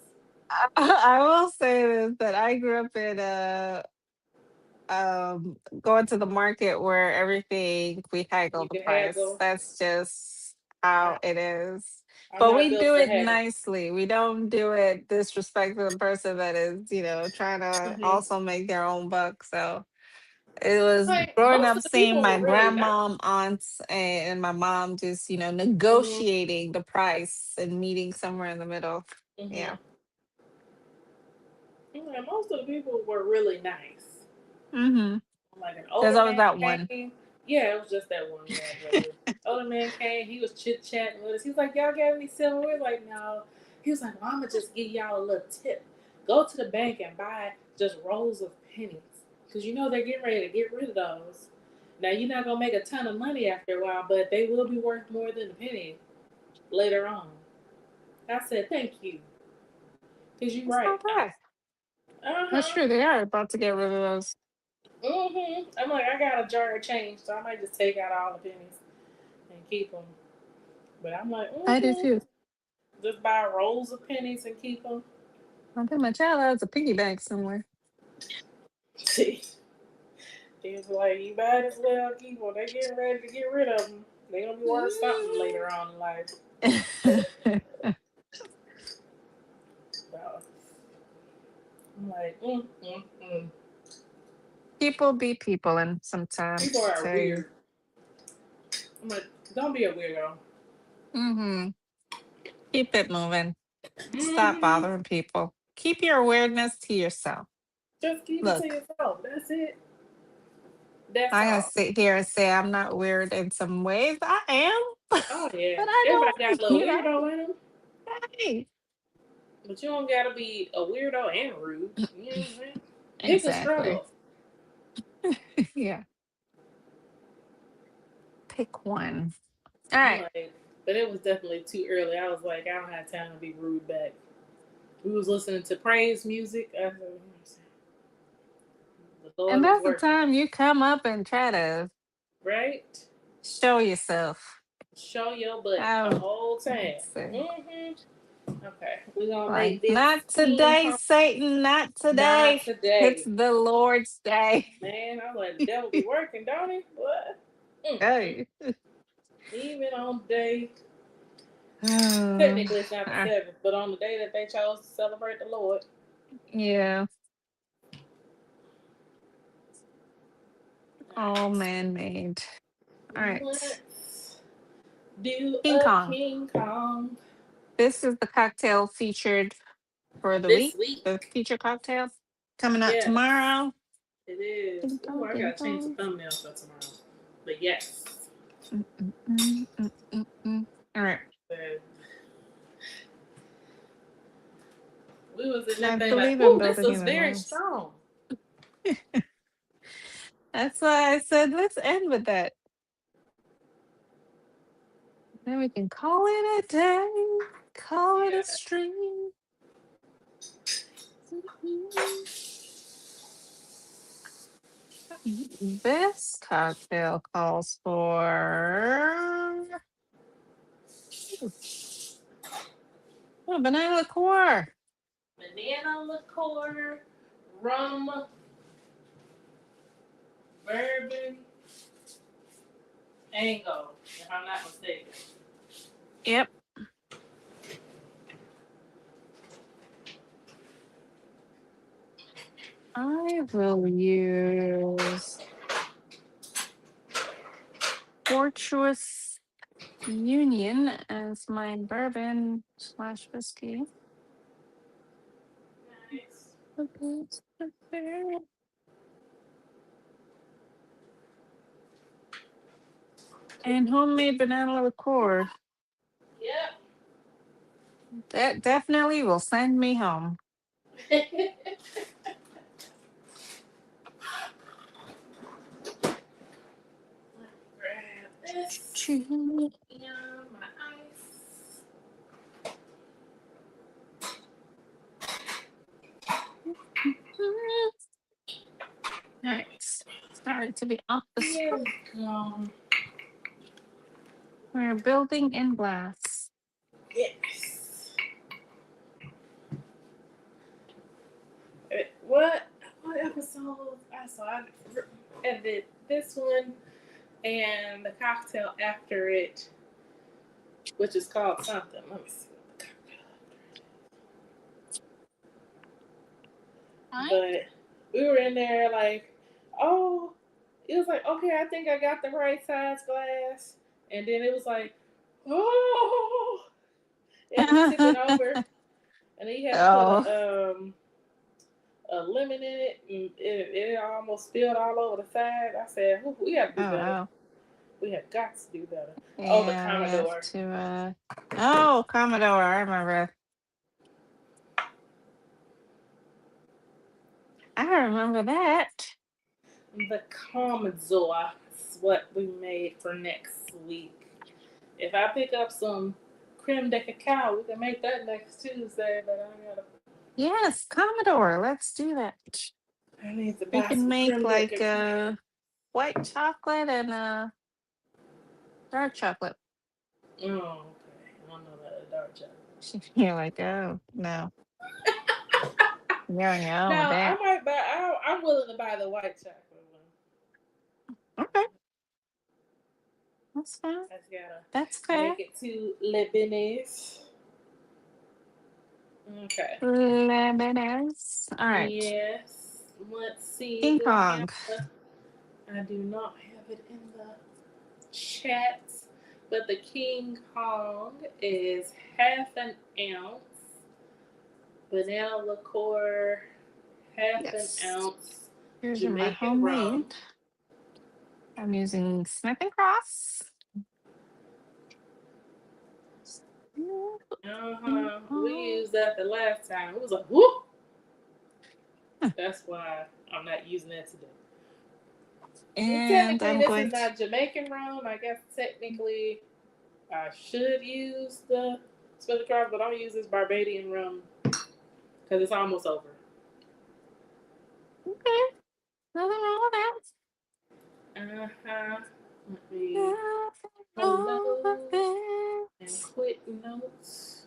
I will say this, that I grew up in going to the market where everything we haggle You the can price. haggle. That's just how I, it is. I'm But not we built do for it haggling. nicely. We don't do it disrespecting the person that is, trying to Hmm. also make their own buck. So it was Like growing most up of the seeing people my were really nice. grandma, aunts, and my mom just, Hmm. negotiating the price and meeting somewhere in the middle. Hmm. Yeah. Like most of the people were really nice. Mm-hmm. Like an There's older always man that one. came. Yeah, it was just that one. Yeah, brother. Older man came. He was chit chatting with us. He was like, "Y'all got any silver?" We're like, "No." He was like, "Well, I'm gonna just give y'all a little tip. Go to the bank and buy just rolls of pennies, because you know they're getting ready to get rid of those. Now you're not gonna make a ton of money after a while, but they will be worth more than a penny later on." I said, "Thank you, because you're It's right." not bad. Uh That's huh. true. They are about to get rid of those. I'm like, I got a jar of change, so I might just take out all the pennies and keep them. But I'm like, I do too. just buy rolls of pennies and keep them. I think my child has a piggy bank somewhere. See, he's like, you might as well keep them. They getting ready to get rid of them. They gonna be worth something later on in life. So I'm like, People be people, and people sometimes I are tell you. weird. I'm like, don't be a weirdo. Hmm. Keep it moving. Stop Mm-hmm. bothering people. Keep your awareness to yourself. Just keep it to Look, yourself. That's it. That's I'm gonna all. sit here and say I'm not weird in some ways. I am, but Oh yeah. I Everybody got don't. a little weirdo in them. Hey, But you don't gotta be a weirdo and rude. You know what I'm saying? Pick a exactly. struggle. Yeah, pick one. All I'm right. like, but it was definitely too early. I was like, I don't have time to be rude back. We was listening to praise music. I said, the And Lord was that's the working, time you come up and try to right? show yourself. Show your butt I the would whole time. say, Hmm. Okay, we're gonna like, make this not team today, home. Satan, not Not today. It's today, the Lord's day. man. I was like, the devil be working, don't he? What? Mm-mm. Hey. Even on day, Uh, technically it's not the seventh, but on the day that they chose to celebrate the Lord. yeah, All all right. man made. All right. Let's do King a Kong. King Kong This is the cocktail featured for the this week. week. The feature cocktail coming out Yes, tomorrow. it is. King Ooh, Kong, I King gotta change the Kong. thumbnail for tomorrow. But yes, Mm, mm, mm, mm, mm, mm. All right. but we was in I that thing like, believe in ooh, this building looks even very walls. strong. That's why I said let's end with that. Then we can call it a day, call it a Yeah, stream. This cocktail calls for banana liqueur. banana liqueur, rum, bourbon, ango, if I'm not mistaken. Yep. I will use Fortress Union as my bourbon slash whiskey. Nice. And homemade banana liqueur. Yep. That definitely will send me home. Grab this. Choo. Yeah, my ice. All right. Sorry to be off the There screen. we go. We're building in glass. Yes. What? What episode? I edited this one and the cocktail after it, which is called something. Let me see what the Fine. cocktail. But we were in there like, oh, it was like, okay, I think I got the right size glass, and then it was like, oh, it was tipping over, and then you had to put Oh, a lemon in it, and it almost spilled all over the side. I said, we got to do oh, better. oh. We have got to do better. Oh, the Yeah, we have Commodore. to oh, Commodore, I remember. I remember that. The Commodore is what we made for next week. If I pick up some creme de cacao, we can make that next Tuesday. But Yes, Commodore. Let's do that. I need to We buy can some make creme de like cacao. white chocolate and dark chocolate. Oh, okay. I don't know about the dark chocolate. You're like, oh no, you're on your own with Now I that. might buy. I'm willing to buy the white chocolate one. Okay, that's fine. I just gotta That's fair. make it to Lebanese. Okay. Lemonades. All right. Yes. Let's see. King Do I have Kong. the? I do not have it in the chat, but the King Kong is half an ounce. Banana liqueur, half an Yes. ounce. Here's my Jamaican rum. homemade. I'm using Smith and Cross. We used that the last time. It was like, whoop. Huh. That's why I'm not using that today. And And technically, I'm this going is to, not Jamaican rum. I guess technically I should use the Smith& Cross, but I'm gonna use this Barbadian rum because it's almost over. okay, nothing wrong with Uh huh. Let me that. Nothing wrong close with and this. quit notes.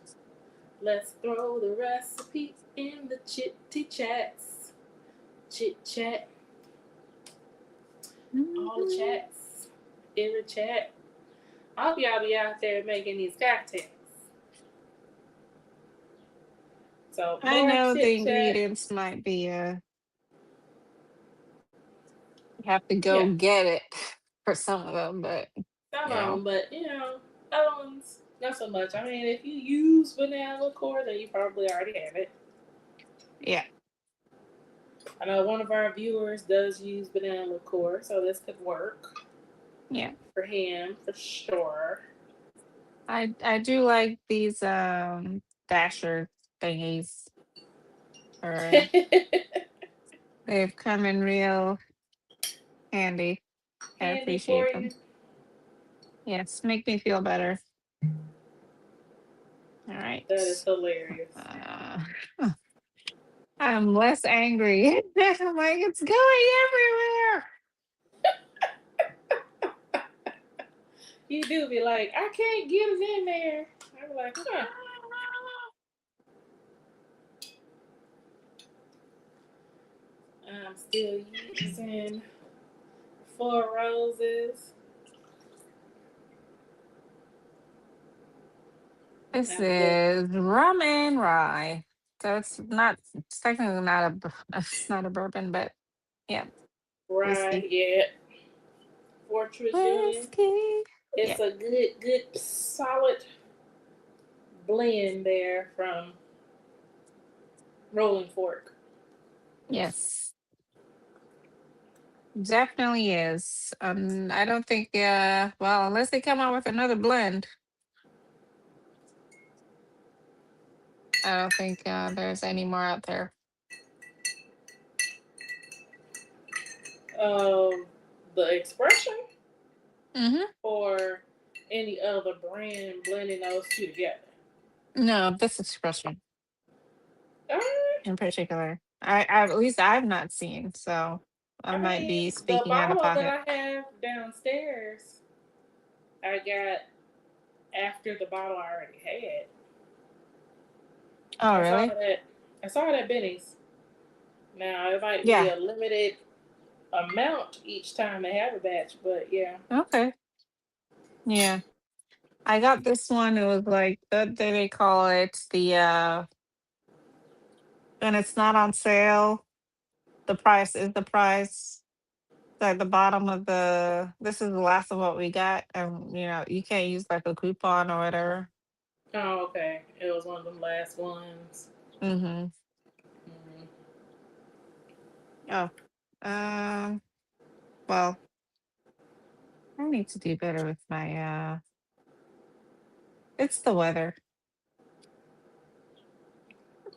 Let's throw the recipe in the chitty chats. Chit chat, all the Mhm. chats, every chat. I hope y'all be out there making these cocktails. So I more know the chit chat. ingredients might be you have to go Yeah, get it for some of them, but some you of know, them, but other ones not so much. I mean, if you use banana liqueur, then you probably already have it. yeah, I know one of our viewers does use banana liqueur, so this could work yeah. for him for sure. I do like these dasher thingies, or they've come in real handy. I Handy for appreciate you. them. Yes, make me feel better. All right. That is hilarious. Uh, I'm less angry. I'm like, it's going everywhere. You do be like, I can't get it in there. I'm like, huh. I'm still using Four Roses. This That's the is rum and rye. So it's technically not it's not a bourbon, but yeah, rye, whiskey. yeah. Fortress Union. Whiskey. Yeah. It's a good, solid blend there from Rolling Fork. Yes. Definitely is. I don't think, well, unless they come out with another blend, I don't think there's any more out there. Um, the expression Hmm. or any other brand blending those two together. No, this expression Uh, in particular, at least I've not seen. So I I might be mean, the speaking out of bottle that pocket. I have downstairs, I got after the bottle I already had. Oh, I saw really? that. I saw it at Benny's. Now it might be Yeah. a limited amount each time they have a batch, but yeah. Okay. Yeah. I got this one. It was like they call it the and it's not on sale. The price is the price. It's at the bottom of the this is the last of what we got. And you can't use like a coupon or whatever. Oh, okay. It was one of them last ones. Mm-hmm. Mm. Oh. Um well, I need to do better with my it's the weather.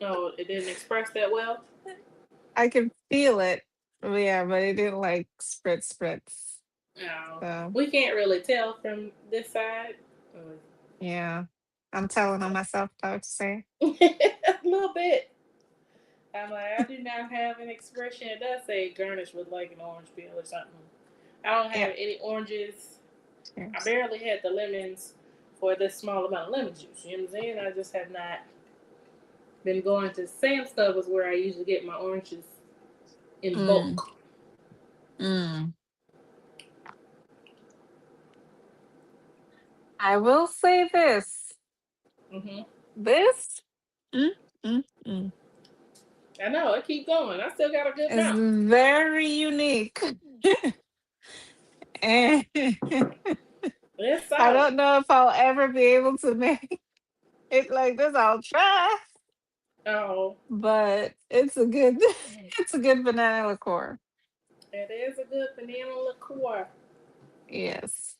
Oh, it didn't express that well. I can feel it. Yeah, but it didn't like spritz. No, So we can't really tell from this side. yeah. I'm telling on myself what to say. A little bit. I'm like, I do not have an expression. It does say garnish with like an orange peel or something. I don't have Yeah. any oranges. I Cheers. barely had the lemons for this small amount of lemon juice. You know what I'm saying? I just have not been going to Sam's Club was where I usually get my oranges in Mm, bulk. mm. I will say this. Hmm. This mm, mm, mm, I know. I keep going. I still got a good is amount. very unique. And It's I solid. don't know if I'll ever be able to make it like this. I'll try, Oh, but it's a good it's a good banana liqueur. it is a good banana liqueur. Yes.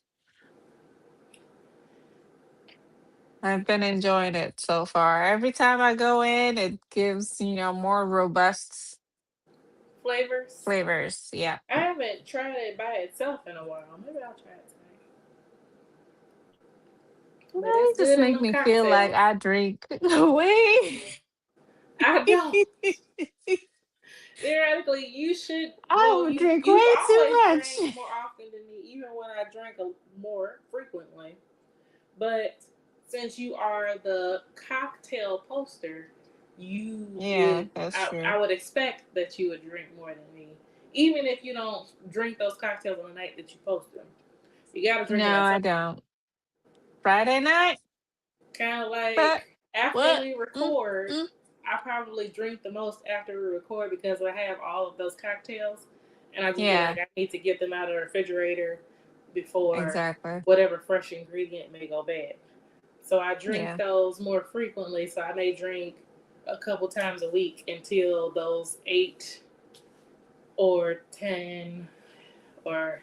I've been enjoying it so far. Every time I go in, it gives, more robust Flavors. flavors. Yeah. I haven't tried it by itself in a while. Maybe I'll try it tonight. But Well, it's it just good in make them me feel like cocktails. I drink way. I don't. Theoretically, you should. I Well, would you drink you've way too always drank much. more often than me, even when I drank more frequently. But since you are the cocktail poster, you Yeah, would. that's I true. would expect that you would drink more than me, even if you don't drink those cocktails on the night that you post them. You got to drink them No, at I some point. don't. Friday night, Kind of but like after what? we Mm, record, mm. I probably drink the most after we record because I have all of those cocktails, and I just be like, Yeah, I need to get them out of the refrigerator before exactly. whatever fresh ingredient may go bad. So I drink Yeah. those more frequently. So I may drink a couple times a week until those 8 or 10 or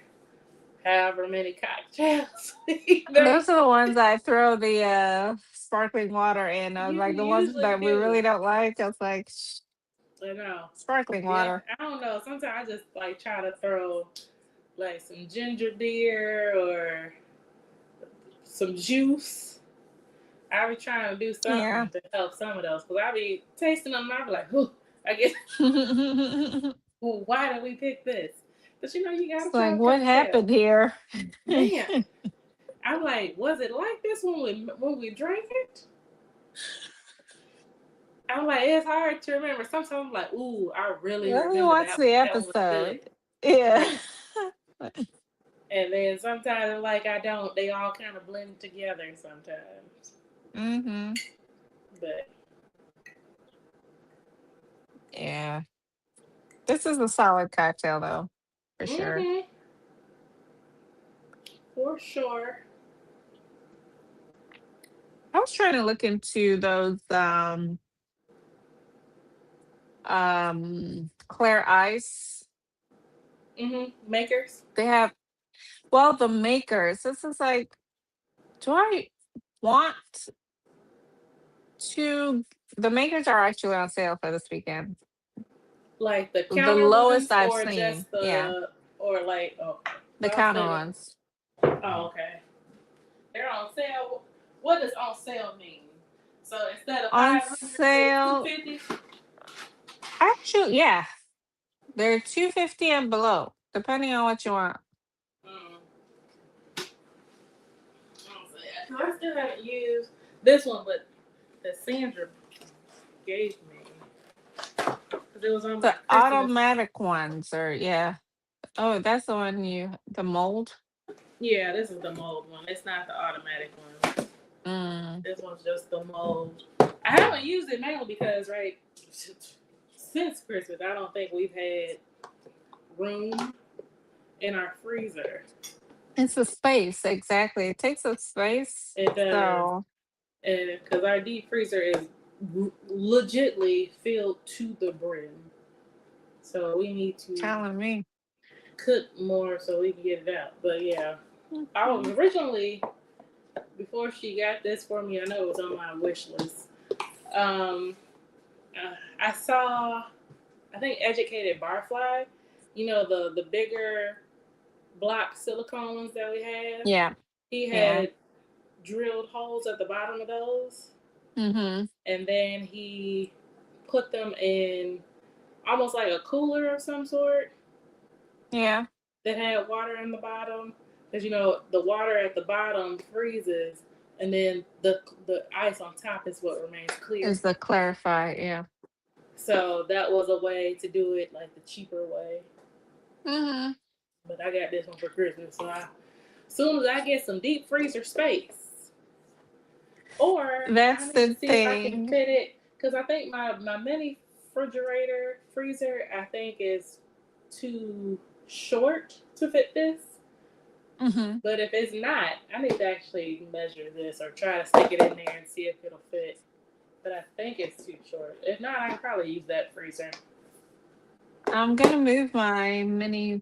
however many cocktails. They Those are the ones I throw the sparkling water in. you Like the ones usually that we do. really don't like. I was like, I know. sparkling Yeah, water. I don't know. Sometimes I just like try to throw like some ginger beer or some juice. I be trying to do Yeah. something to help some of those because I be tasting them and I be like, "Whew, I guess It's well, why did we pick this?" But you gotta try like, a what cocktail. happened here? Man, I'm like, was it like this when we drank it? I'm like, it's hard to remember. Sometimes I'm like, ooh, I really Let me remember watch that the that one was good. episode. Yeah. And then sometimes like I don't. They all kind of blend together sometimes. Hmm. But Yeah. This is a solid cocktail though, for sure. mm-hmm, for sure. I was trying to look into those clear ice. Makers. They have, well, the makers. This is like, do I want to? The makers are actually on sale for this weekend. Like the The counter lowest ones, I've or seen. just Yeah, or like, oh, the I was counter thinking, ones. oh, okay. They're on sale. What does on sale mean? So instead of On 500, it's two sale. fifty. Actually, yeah. They're 250 and below, depending on what you want. Mm, I still haven't used this one, but that Sandra gave me because it was on my The Christmas. automatic ones are, yeah. Oh, that's the one the mold. Yeah, this is the mold one. It's not the automatic one. Mm. This one's just the mold. I haven't used it mainly because right since Christmas, I don't think we've had room in our freezer. It's the space, exactly. It takes up space. It does, So, and because our deep freezer is legitly filled to the brim, so we need to telling me. cook more so we can get it out. But yeah, I was Mhm. originally before she got this for me. I know it was on my wish list. Um, I saw, I think Educated Barfly. You know the bigger block silicone ones that we have. Yeah, He yeah. had drilled holes at the bottom of those, Mm-hmm. and then he put them in almost like a cooler of some sort Yeah. that had water in the bottom. Because you know the water at the bottom freezes, and then the ice on top is what remains clear. Is the clarify, yeah. So that was a way to do it, like the cheaper way. Mm-hmm. But I got this one for Christmas, so as soon as I get some deep freezer space, or I That's need to the see if I can thing. fit it, because I think my mini refrigerator freezer I think is too short to fit this. Mm-hmm. But if it's not, I need to actually measure this or try to stick it in there and see if it'll fit. But I think it's too short. If not, I can probably use that freezer. I'm gonna move my mini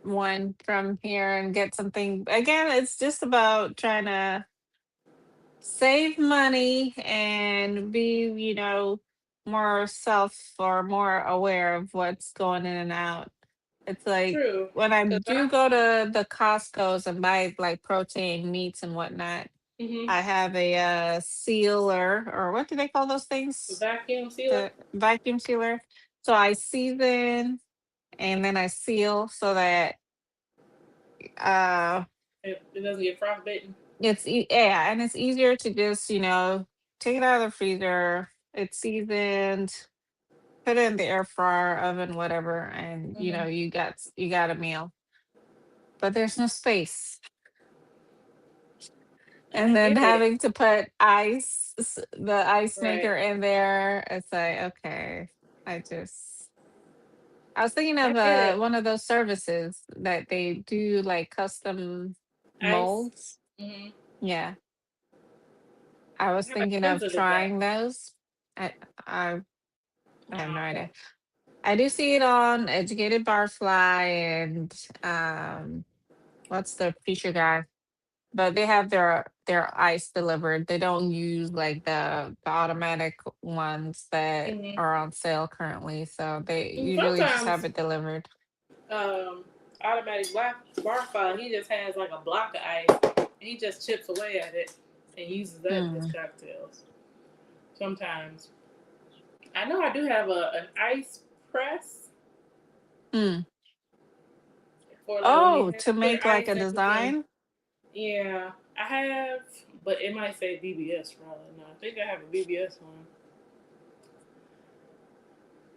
one from here and get something. Again, it's just about trying to save money and be, more self or more aware of what's going in and out. It's like True, when I because do go to the Costco's and buy like protein meats and whatnot, mm-hmm, I have a sealer, or what do they call those things? vacuum sealer, The vacuum sealer. So I season and then I seal so that uh it doesn't get frostbitten. yeah, and it's easier to just, take it out of the freezer, it's seasoned, put it in the air fryer, oven, whatever, and Mm-hmm. you got a meal. But there's no space. I And then get it. having to put the ice maker Right. in there, it's like, okay, I just I was thinking I of get it. one of those services that they do like custom Ice. molds. Mm-hmm. Yeah. I was How thinking of expensive is that? trying those. I I, I have no Oh, okay. idea. I do see it on Educated Barfly and what's the feature guy? But they have their ice delivered. They don't use like the automatic ones that Mm-hmm. are on sale currently. So they And usually just have sometimes it delivered. um, automatic bar file, he just has like a block of ice. And he just chips away at it and uses that in his Hmm. cocktails. Sometimes. I know I do have an ice press Hmm. for like when you Oh, have to to put make like ice a and you can. design? Yeah, I have, but it might say BBS rather. No, I think I have a BBS one.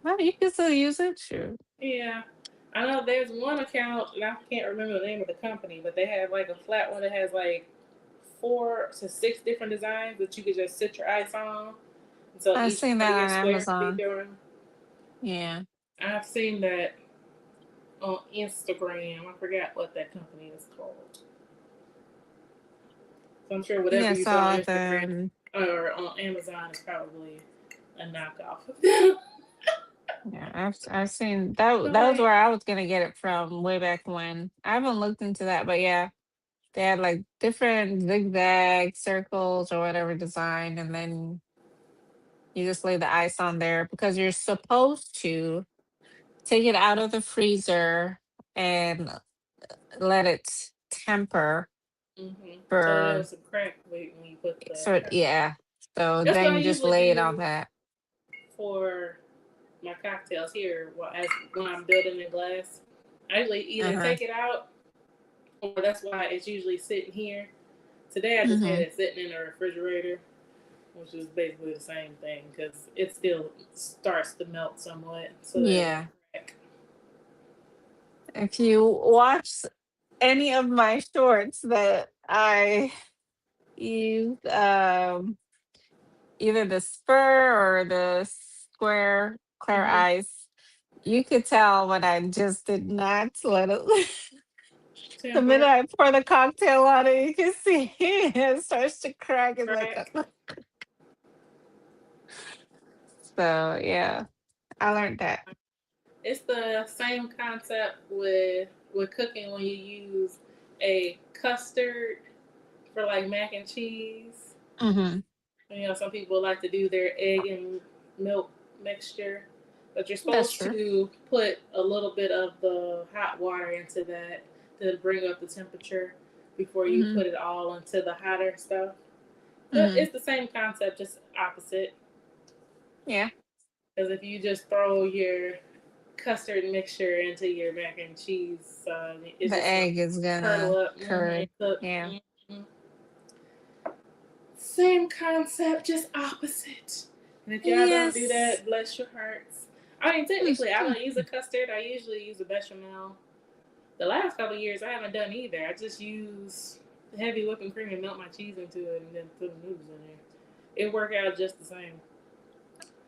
Well, you can still use it. Sure. Yeah. I know there's one account, and I can't remember the name of the company, but they have like a flat one that has like 4 to 6 different designs that you could just sit your ice on. And so I've each seen one of that your on squares can be Amazon. thrown. Yeah. I've seen that on Instagram. I forgot what that company is called. So I'm sure whatever Yeah, you saw on so Instagram then or on Amazon is probably a knockoff of them. Yeah, I've seen that. So That was where like, I was gonna get it from way back when. I haven't looked into that, but yeah, they had like different zigzag circles or whatever design, and then you just lay the ice on there because you're supposed to take it out of the freezer and let it temper so there for was some crack when you put the sort. caramel. Yeah, so That's what then I you just usually lay it on do that. for my cocktails here. Well, as when I'm building in glass, I usually Uh either huh. take it out, or that's why it's usually sitting here. Today I just had Hmm. it sitting in the refrigerator, which is basically the same thing because it still starts to melt somewhat, so that it won't Yeah. crack. If you watch any of my shorts that I use, either the spur or the square clear Mm-hmm. ice, you could tell when I just did not let it. The minute Temper, I pour the cocktail on it, you can see it starts to crack. It's like, crack. so yeah, I learned that. It's the same concept with cooking when you use a custard for like mac and cheese. Hmm. You know, some people like to do their egg and milk mixture, but you're That's supposed true. to put a little bit of the hot water into that to bring up the temperature before you Hmm. put it all into the hotter stuff. Hmm. It's the same concept, just opposite. Yeah, Because if you just throw your custard mixture into your mac and cheese, it's the just gonna egg is curdle gonna up and curd. cook. Yeah. Same concept, just opposite. And if y'all don't do Yes. that, bless your hearts. I mean, technically, I don't use a custard. I usually use a bechamel. The last couple of years, I haven't done either. I just use heavy whipping cream and melt my cheese into it, and then put the noodles in there. It worked out just the same.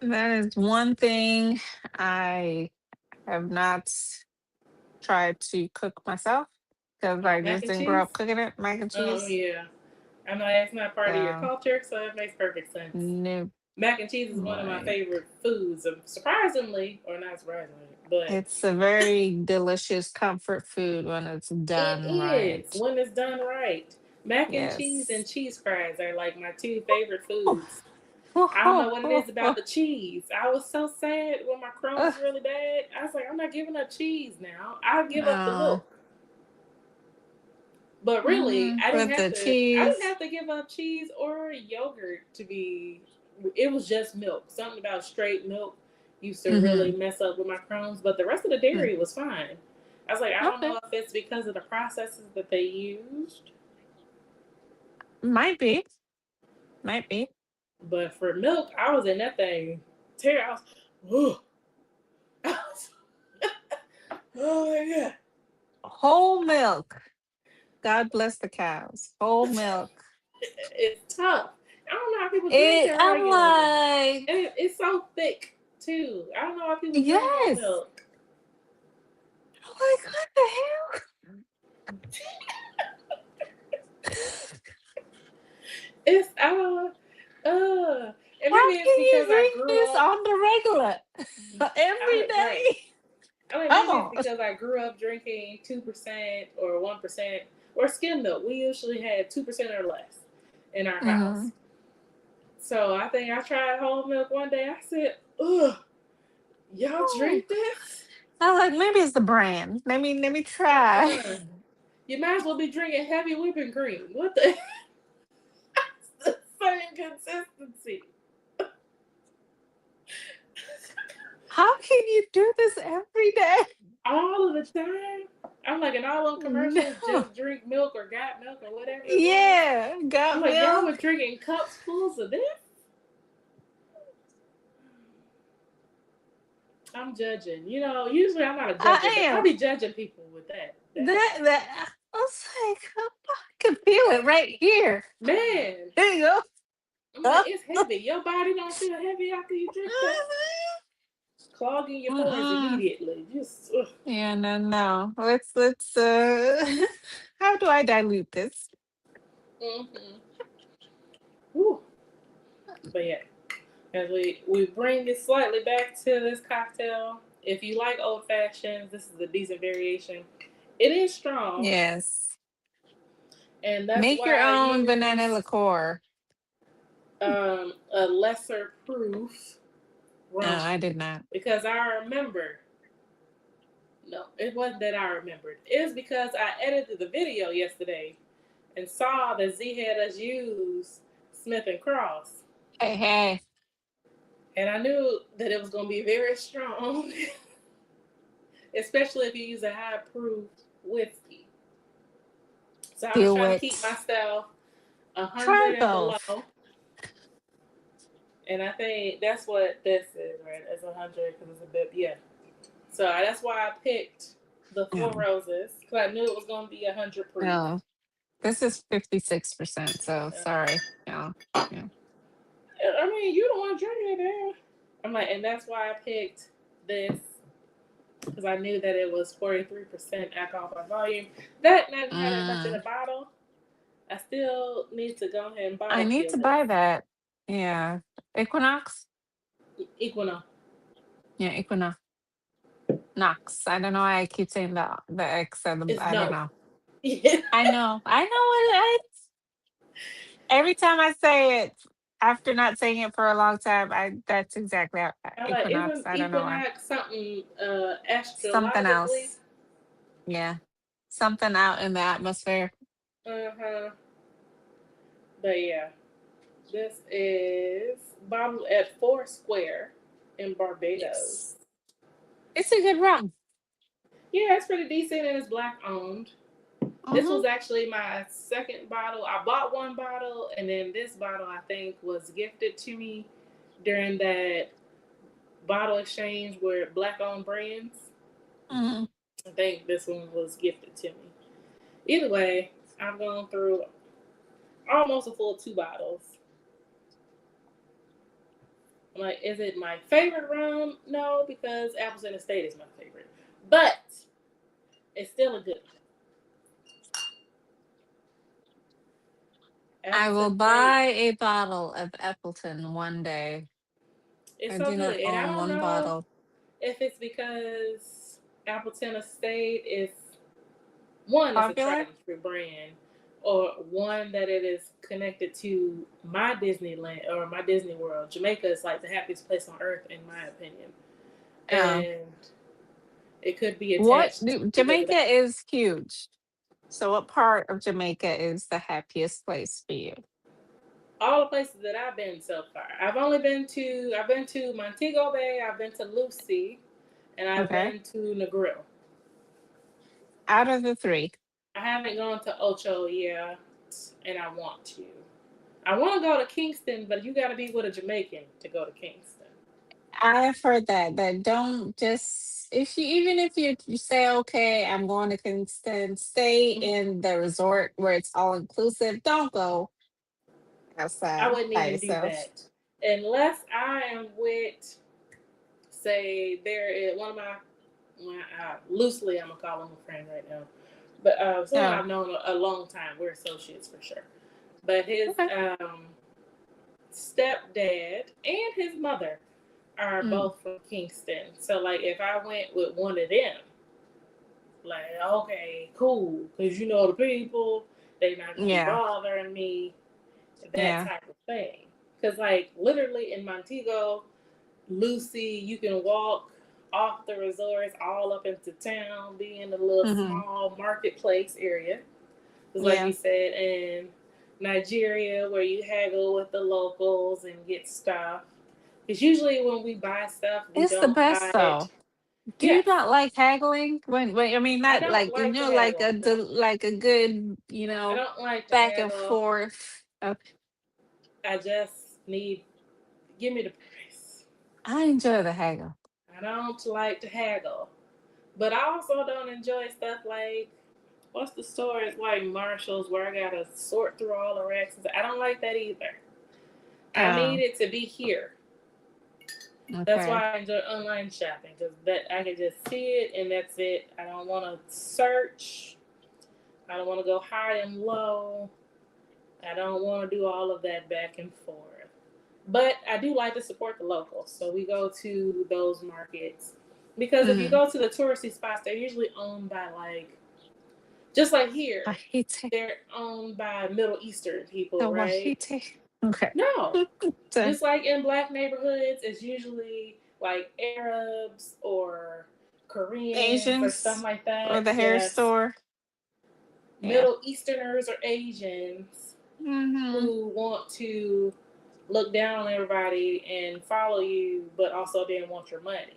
That is one thing I have not tried to cook myself because I Mac just and didn't grow cheese. up cooking it, mac and Oh cheese. yeah, I know that's not part of your So, culture, so it makes perfect sense. no, Mac and cheese is one of my like, favorite foods. Surprisingly, or not surprisingly, but it's a very delicious comfort food when it's it done is right. when it's done right. Mac and cheese and Yes. cheese fries are like my two favorite Ooh. foods. Ooh, I don't know ooh, what it ooh, is ooh. about the cheese. I was so sad when my Crohn's Ugh. was really bad. I was like, I'm not giving up cheese now. I'll give up the Uh, milk. But really, I didn't with have the to. I didn't cheese. have to give up cheese or yogurt to be. It was just milk. Something about straight milk used to really Mm-hmm. mess up with my Crohn's, but the rest of the dairy was fine. I was like, I don't Okay. know if it's because of the processes that they used, Might be. Might be. but for milk, I was in that thing. Tear, I was, oh my Whole milk. God bless the cows. Whole god, milk. it's tough. I don't know how people drink it I'm regularly, like, and it's so thick too. I don't know why people drink whole yes. milk. I'm like, what the hell? It's and How maybe can it's you because I drink grew this up. on the regular every Right. day? I mean, Come maybe it's on. because I grew up drinking 2% or 1% or skim milk. We usually had 2% or less in our Hmm. house. So I think I tried whole milk one day. I said, "Ugh, y'all drink this? I'm like, maybe it's the brand. Let me try. Uh-uh. You might as well be drinking heavy whipping cream. What the? It's the same consistency." How can you do this every day? All of the time. I'm like, in all them commercials, No. just drink milk or got milk or whatever it was. Yeah, I'm got like, y'all were milk. drinking cups fulls of this? I'm judging. You know, usually I'm not a judger, I but I am. be judging people with that. That I was like, oh, I can feel it right here. Man, There you I'm like, go. it's heavy. Your body don't feel heavy after you drink that. Clogging your pores Mm-mm. immediately. Just, ugh. Yeah, no, no. Let's how do I dilute this? Mm-hmm. Whew. But yeah. As we bring it slightly back to this cocktail. If you like old fashions, this is a decent variation. It is strong, Yes. and that's Make your why I own banana used liqueur. a lesser proof No, rum I did not. because I remember. No, it wasn't that I remembered. It was because I edited the video yesterday and saw that Z had us use Smith and Cross, Hey, hey. and I knew that it was going to be very strong, especially if you use a high proof whiskey. So I was Do trying to keep it. myself Try 100 and both. below, and I think that's what this is, right? It's 100 because it's a bit, yeah. So that's why I picked the Four No. Roses because I knew it was going to be 100 proof. No. This is 56%, so Uh, sorry. No. Yeah. I mean, you don't want to drink it, man. I'm like, and that's why I picked this because I knew that it was 43% alcohol by volume. That not had that much in the Mm, bottle. I still need to go ahead and I bottle need kill to this. buy that. Yeah. Equinox? Equinox. Yeah, Equinox. Knox. I don't know why I keep saying the X and It's I don't no. know. Yeah. I know. I know what it is. Every time I say it, after not saying it for a long time, I that's exactly how, I like Equinox. isn't I don't know why. Equinox something Something astrologically? else. Yeah. Something out in the atmosphere. Uh-huh. But yeah. This is bottled at Four Square in Yes. Barbados. It's a good rum. Yeah, it's pretty decent and it's black owned. This Mm-hmm. was actually my second bottle. I bought one bottle and then this bottle I think was gifted to me during that bottle exchange where black owned brands. Mm-hmm. I think this one was gifted to me. Either way, I've gone through almost a full two bottles. I'm like, is it my favorite rum? No, because Appleton Estate is my favorite. But it's still a good one. I Appleton will Estate, buy a bottle of Appleton one day. it's I so do good. not And I own don't one know bottle. if it's because Appleton Estate is one, it's a tried Popular? and true brand, or one that it is connected to my Disneyland or my Disney World. Jamaica is like the happiest place on earth, in my opinion. Oh. And it could be What attached because of Jamaica that. is huge. So what part of Jamaica is the happiest place for you? All the places that I've been so far. I've been to Montego Bay, I've been to Lucy, and I've Okay. been to Negril. Out of the three. I haven't gone to Ocho yet, and I want to. I want to go to Kingston, but you got to be with a Jamaican to go to Kingston. I've heard that don't just if you even if you say okay, I'm going to Kingston, stay Mhm. in the resort where it's all inclusive. Don't go I outside wouldn't by even do yourself. that unless I am with, say, there is one of my, well, loosely I'm gonna call him a friend right now, but someone Oh, I've known a long time. We're associates for sure. But his okay. stepdad and his mother are Mm, both from Kingston. So like if I went with one of them, like okay, cool, because you know the people, they not gonna be yeah, bothering me, that yeah. type of thing. Because like literally in Montego, Lucy, you can walk off the resorts all up into town, be in a little Hmm. small marketplace area. Just like Yeah. you said, in Nigeria, where you haggle with the locals and get stuff. Because usually when we buy stuff, we It's the don't buy best it. though. Do you Yes, not like haggling? When I mean, I not don't like like to haggle. No, like a good I don't like to back and haggle. forth. Okay. I just need, give me the price. I enjoy the haggle. I don't like to haggle. But I also don't enjoy stuff like, what's the stores like Marshalls where I gotta sort through all the racks? I don't like that either. I need Oh, it to be here. That's okay. why I enjoy online shopping because that I can just see it and that's it. I don't want to search. I don't want to go high and low. I don't want to do all of that back and forth. But I do like to support the locals, so we go to those markets because if you Mm. go to the touristy spots, they're usually owned by like just like here, Tahiti. they're owned by Middle Eastern people, right? Tahiti. Okay. No, So, just like in black neighborhoods, it's usually like Arabs or Koreans or stuff Asians like or that. the hair Yes, store. Yeah. Middle Easterners or Asians Mm-hmm. who want to look down on everybody and follow you, but also didn't want your money.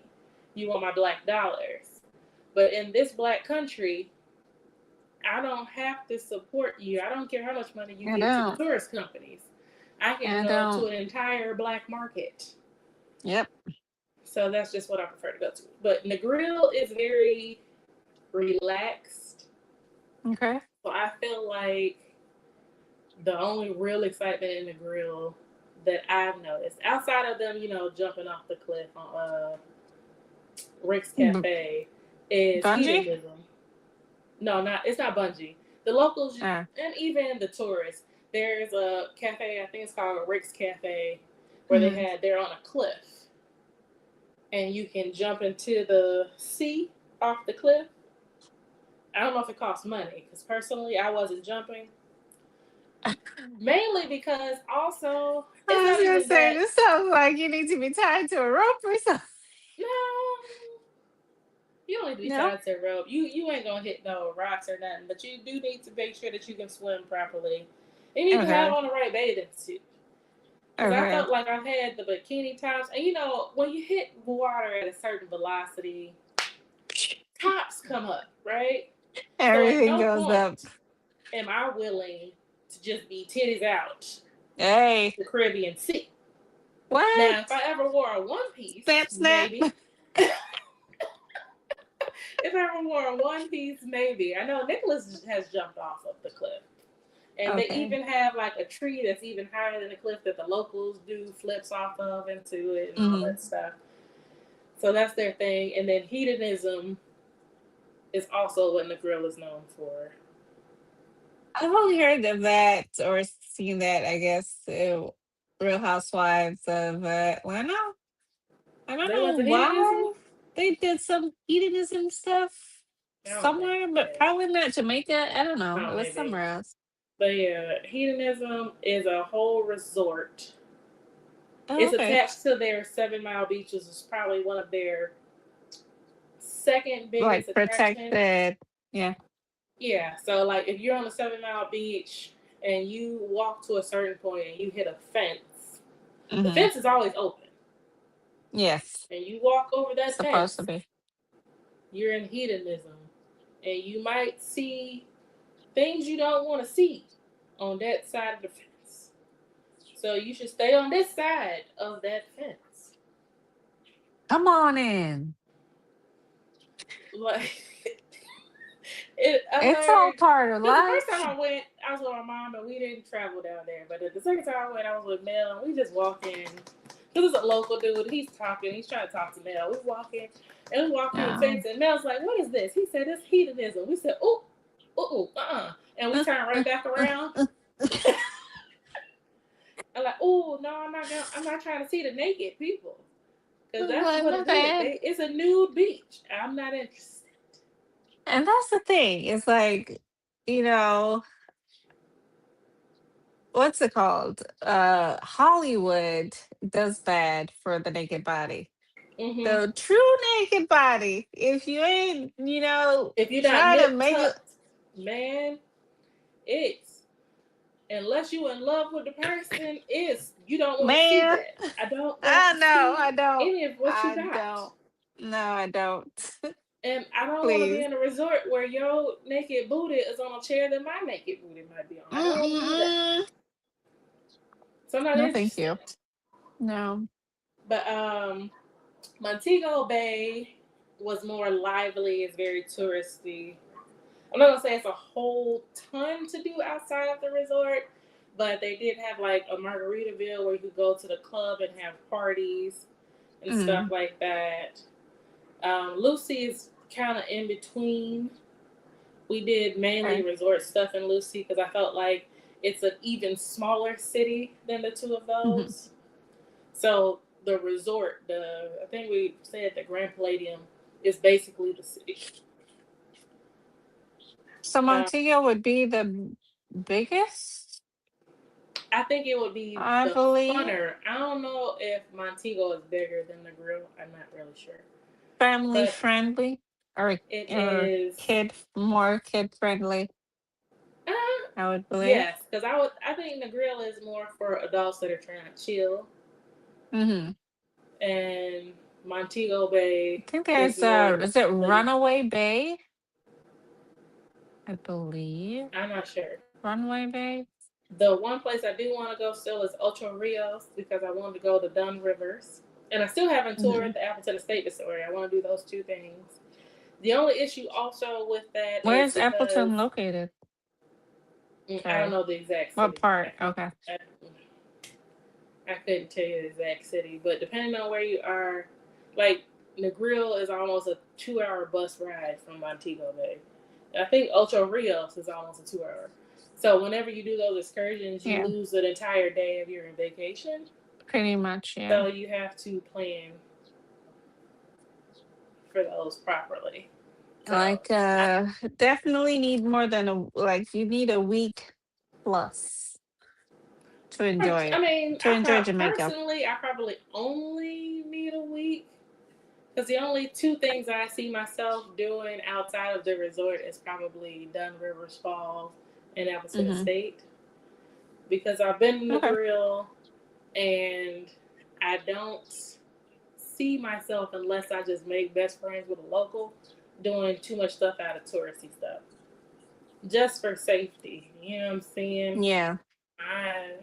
You want my black dollars. But in this black country, I don't have to support you. I don't care how much money you I give to the don't. tourist companies. I can I go to don't. an entire black market. Yep. So that's just what I prefer to go to. But Negril is very relaxed. Okay. So I feel like the only real excitement in Negril that I've noticed, outside of them, jumping off the cliff on Rick's B- Cafe, is Bungee? hedonism. No, not it's not bungee. The locals Uh, and even the tourists. There's a cafe, I think it's called Rick's Cafe, where mm, they're on a cliff, and you can jump into the sea off the cliff. I don't know if it costs money because personally I wasn't jumping. I Mainly because also it's was not gonna even say that. this sounds like you need to be tied to a rope or something. No, you don't need to be No? tied to a rope. You ain't gonna hit no rocks or nothing, but you do need to make sure that you can swim properly. You need to have Okay. on the right bathing suit. Because I Okay. felt like I had the bikini tops, and when you hit water at a certain velocity, tops come up, right? So at Everything no goes up. point am I willing to just be titties out Hey. the Caribbean Sea. Now, if What? I ever wore a one piece, Snap, snap. maybe. If I ever wore a one piece, maybe. I know Nicholas has jumped off of the cliff. And they Okay. even have like a tree that's even higher than the cliff that the locals do flips off of into it and all Mm. that stuff. So that's their thing. And then hedonism is also what Negril is known for. I've only heard of that or seen that, I guess, Real Housewives of Atlanta. I don't They went know to hedonism? why they did some hedonism stuff I don't think somewhere, they but did. probably not Jamaica. I don't know. Oh, It was maybe. somewhere else. But yeah, hedonism is a whole resort. Oh, It's okay. attached to their 7 Mile Beach, which is probably one of their second biggest Like attraction. protected. Yeah. Yeah, so like if you're on the 7 Mile Beach and you walk to a certain point and you hit a fence, the Hmm. fence is always open, Yes. and you walk over that Supposed to fence, be. you're in hedonism, and you might see things you don't want to see on that side of the fence. So you should stay on this side of that fence. Come on in. Like I've It's all heard part of because the first time life. I went, I was with my mom, and we didn't travel down there. But the second time I went, I was with Mel, and we just walk in. This is a local dude. He's talking. He's trying to talk to Mel. We walk in, and we walk through the Um, fence, and Mel's like, "What is this?" He said, "It's hedonism." We said, "Ooh, and we turned right back around. I'm like, "Oh no, I'm not going. I'm not trying to see the naked people, because that's like, what my it is. bad. It's a nude beach. I'm not interested." And that's the thing. It's like, you know, what's it called? Hollywood does bad for the naked body. Mm-hmm. The true naked body, if you ain't, If you're not trying to nip make it, tucked, man, it's unless you in love with the person, is you don't want to see man, that. I don't want I to know, see I don't. any of what you I got. don't. No, I don't. And I don't want to be Please. in a resort where your naked booty is on a chair that my naked booty might be on. I don't want to do that. Mm-mm-mm. So I'm not No, thank interested. you. No. But Montego Bay was more lively. It's very touristy. I'm not gonna say it's a whole ton to do outside of the resort, but they did have like a Margaritaville where you could go to the club and have parties and stuff Mm. like that. Lucy is kind of in between. We did mainly Okay. resort stuff in Lucy because I felt like it's an even smaller city than the two of Hmm. those. So the resort, the I think we said the Grand Palladium is basically the city. So Uh, Montego would be the biggest, I think it would be I the believe. funner. I don't know if Montego is bigger than the Grill. I'm not really sure, Family but friendly, or it or is. kid more kid friendly, Uh, I would believe. yes, because I think the Grill is more for adults that are trying to chill, Mm-hmm. and Montego I Bay think is there's more is it like Runaway Bay? I believe I'm not sure. Runaway Bay. The one place I do want to go still is Ocho Rios because I wanted to go to Dunn Rivers. And I still haven't Mm-hmm. toured the Appleton Estate Distillery. I want to do those two things. The only issue also with that is Where's because Appleton located? I don't Sorry, know the exact what city. part? Okay. I, I couldn't tell you the exact city, but depending on where you are, like Negril is almost a 2 hour bus ride from Montego Bay. I think Ocho Rios is almost a 2 hour. So whenever you do those excursions, you Yeah, lose an entire day of your vacation. pretty much. Yeah. So you have to plan for those properly. So Like, I, definitely need more than you need a week plus I mean, to enjoy Jamaica. personally, I probably only need a week because the only two things I see myself doing outside of the resort is probably Dunn Rivers Falls and Appleton Mm-hmm. Estate because I've been in the Okay. grill and I don't see myself unless I just make best friends with a local doing too much stuff out of touristy stuff just for safety. You know what I'm saying? Yeah. I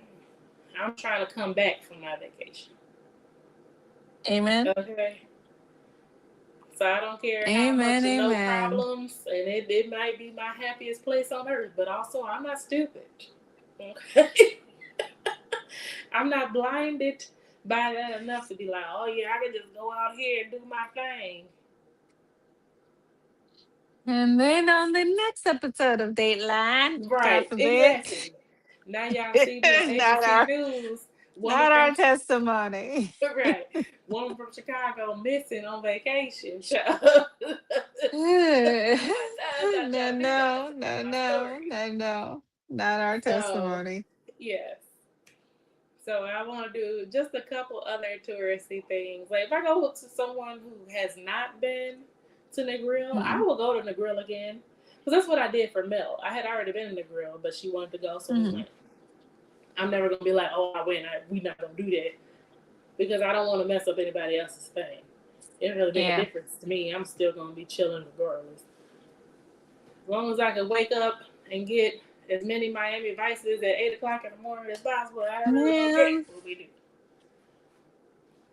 I'm trying to come back from my vacation. Amen. Okay. So I don't care how much Amen. and no Amen. problems, and it might be my happiest place on earth, but also I'm not stupid. Okay. I'm not blinded by that enough to be like, oh yeah, I can just go out here and do my thing. And then on the next episode of Dateline, God Right, forbid, exactly. Now y'all see me on not ABC our News, woman not from our testimony. right, woman from Chicago missing on vacation. Child. No, Y'all trying to pick up no, no, my no, story. no, no. Not our So testimony. yes. So I want to do just a couple other touristy things. Like if I go to someone who has not been to Negril, I Mm-hmm. will go to Negril again. Because that's what I did for Mel. I had already been in Negril, but she wanted to go, so we Mm-hmm. went. I'm never gonna be like, oh, I went. We're not gonna do that because I don't want to mess up anybody else's thing. It doesn't really make a Yeah. difference to me. I'm still gonna be chilling regardless. As long as I can wake up and get as many Miami Vices at 8 o'clock in the morning as possible, I really don't care Man, what we do.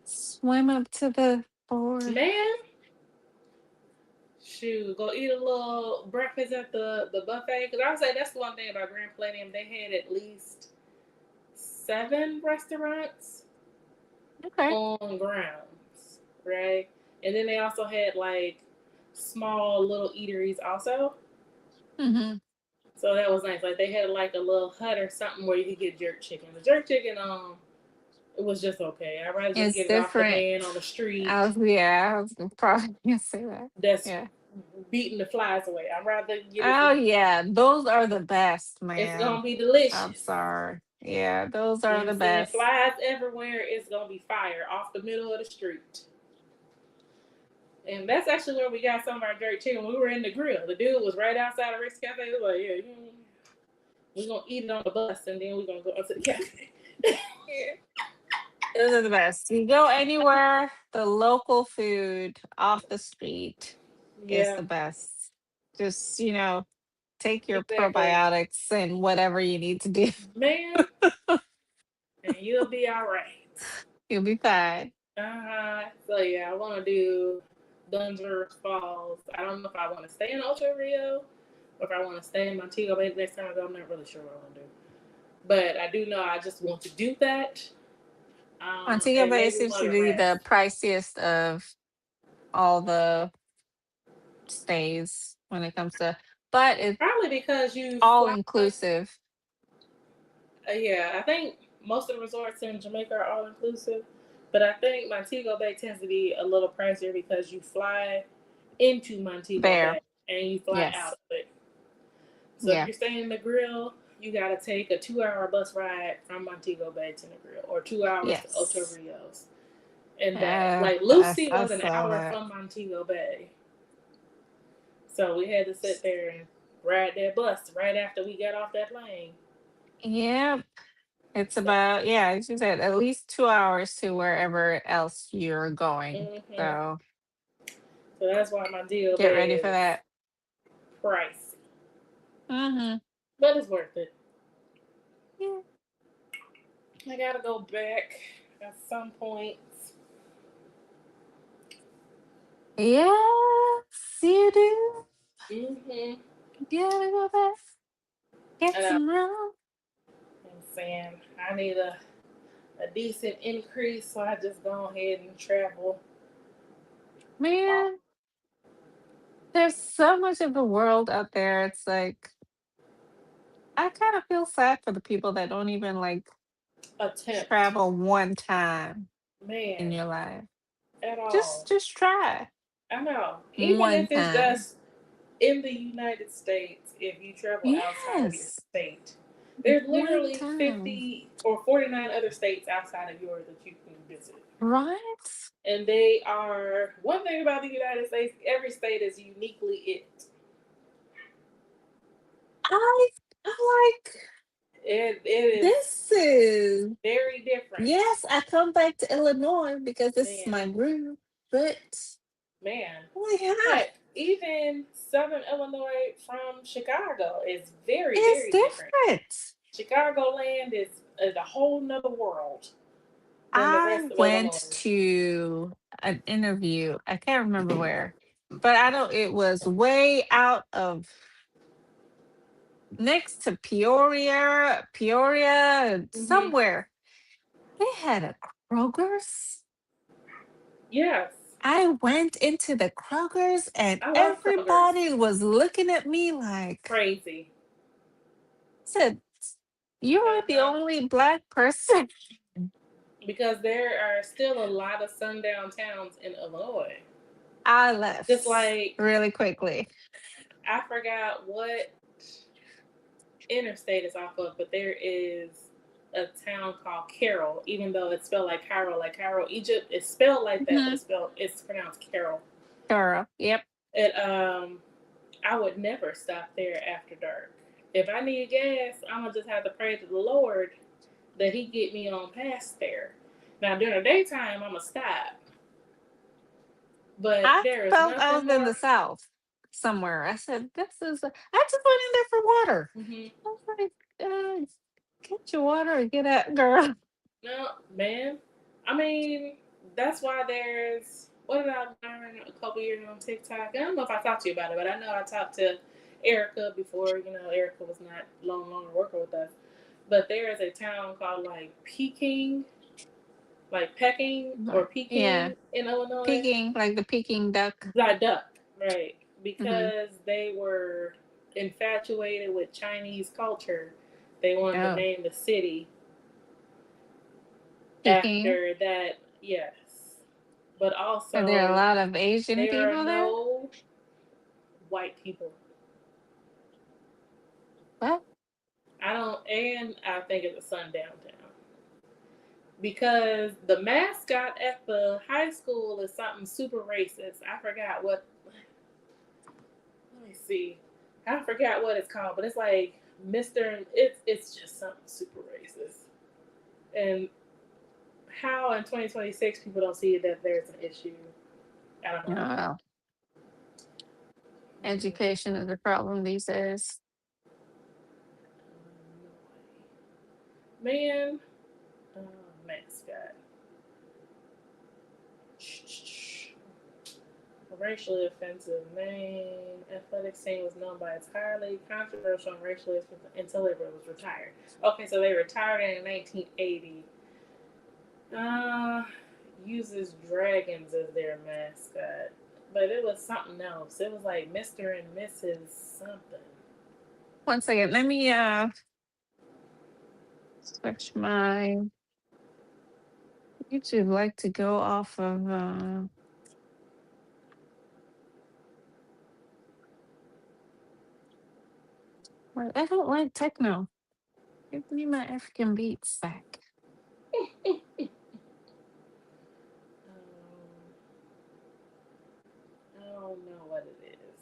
swim up to the board. Man, shoot, go eat a little breakfast at the buffet. Because I would say that's the one thing about Grand Palladium. They had at least 7 restaurants Okay. on grounds, right? And then they also had like small little eateries also. Mm-hmm. So that was nice. Like they had like a little hut or something where you could get jerk chicken. The jerk chicken, it was just okay. I'd rather just It's get it off the different. man on the street I was probably gonna say that. that's Yeah. beating the flies away. I'd rather get it Oh from yeah, those are the best, it's man. gonna be I'm delicious. sorry. Yeah, those You are know what the I'm saying? best. Flies everywhere. It's gonna be fire off the middle of the street. And that's actually where we got some of our jerk chicken. We were in the grill. The dude was right outside of Rick's Cafe. He was like, "Yeah, we're gonna eat it on the bus, and then we're gonna go up to the cafe." Yeah. Those are the best. You go anywhere, the local food off the street is Yeah, the best. Just, take your exactly, probiotics and whatever you need to do. man. And you'll be all right. You'll be fine. So yeah, I want to do Dunsmere Falls. I don't know if I want to stay in Ocho Rio or if I want to stay in Montego Bay next time I go. I'm not really sure what I want to do. But I do know I just want to do that. Montego And Bay maybe seems want to to be rest. the priciest of all the stays when it comes to, but it's Probably because you all fly. inclusive. Yeah, I think most of the resorts in Jamaica are all inclusive. But I think Montego Bay tends to be a little pricier because you fly into Montego There. Bay and you fly out Yes. of it. So if Yeah. you're staying in the grill, you got to take a 2 hour bus ride from Montego Bay to the grill or 2 hours to Ocho Yes. Rios. And back. Yeah. Like Lucy I was an saw hour that. from Montego Bay. So we had to sit there and ride that bus right after we got off that plane. Yeah. It's So, about, yeah, as you said, at least 2 hours to wherever else you're going. hmm So so that's why Montego get Bay ready for is that. pricey. Mm-hmm. But it's worth it. Yeah. I gotta go back at some point. Yes, you do. Mm-hmm. You gotta go back. Get And I'm some rum. saying I need a decent increase, so I just go ahead and travel. Off Man, there's so much of the world out there. It's like, I kind of feel sad for the people that don't even like attempt, travel one time in man, your life. at all. Just try I know. Even one if it's time. just in the United States, if you travel outside of your Yes, state, there's one literally time. 50 or 49 other states outside of yours that you can visit. Right? And they are, one thing about the United States, every state is uniquely it. I I'm like, It is this is, very different. yes, I come back to Illinois because this is Man, my groove, but man. oh my God, Heck, even Southern Illinois from Chicago is very, it's very different. different. Chicagoland is a whole nother world than the I rest of went Illinois. to an interview. I can't remember where, but I know it was way out of next to Peoria, Hmm somewhere. They had a Kroger's. Yes, I went into the Kroger's and I love Kroger's. everybody was looking at me like, Crazy. said, you're the Uh-huh. only black person. Because there are still a lot of sundown towns in Illinois. I Just left like, really quickly. I forgot what interstate it's off of, but there is a town called Carroll, even though it's spelled like Cairo, Egypt. It's spelled like that, but Hmm. it's pronounced Carroll. Girl. Yep. And I would never stop there after dark. If I need gas, I'm gonna just have to pray to the Lord that He get me on past there. Now during the daytime, I'm gonna stop, but I there is felt I nothing was in the more. South somewhere. I said, I just went in there for water. Mm-hmm. I was like, get your water and get out, girl. No, man. I mean, that's why there's. What did I learn a couple years on TikTok? I don't know if I talked to you about it, but I know I talked to Erica before. Erica was not long longer working with us. But there is a town called like Peking, like Peking or Yeah. Peking in Illinois. Peking, like the Peking duck. That duck, right? Hmm. Because they were infatuated with Chinese culture. They wanted to Oh, name the city Peking. after that, yes. But Are there a also, lot of Asian there are people there? no white people. What? I don't, and I think it's a sundown town. Because the mascot at the high school is something super racist. I forgot what, let me see. I forgot what it's called, but it's like Mr. It's just something super racist. And how in 2026 people don't see that there's an issue, I don't Oh, know. well, education is a problem these days. Man, mascot. A racially offensive name. Athletics team was known by its highly controversial and racially offensive until it was retired. Okay, so they retired in 1980. Uh, uses dragons as their mascot. But it was something else. It was like Mr. and Mrs. something. One second, let me switch my YouTube like to go off of I don't like techno. Give me my African beats back. I don't know what it is.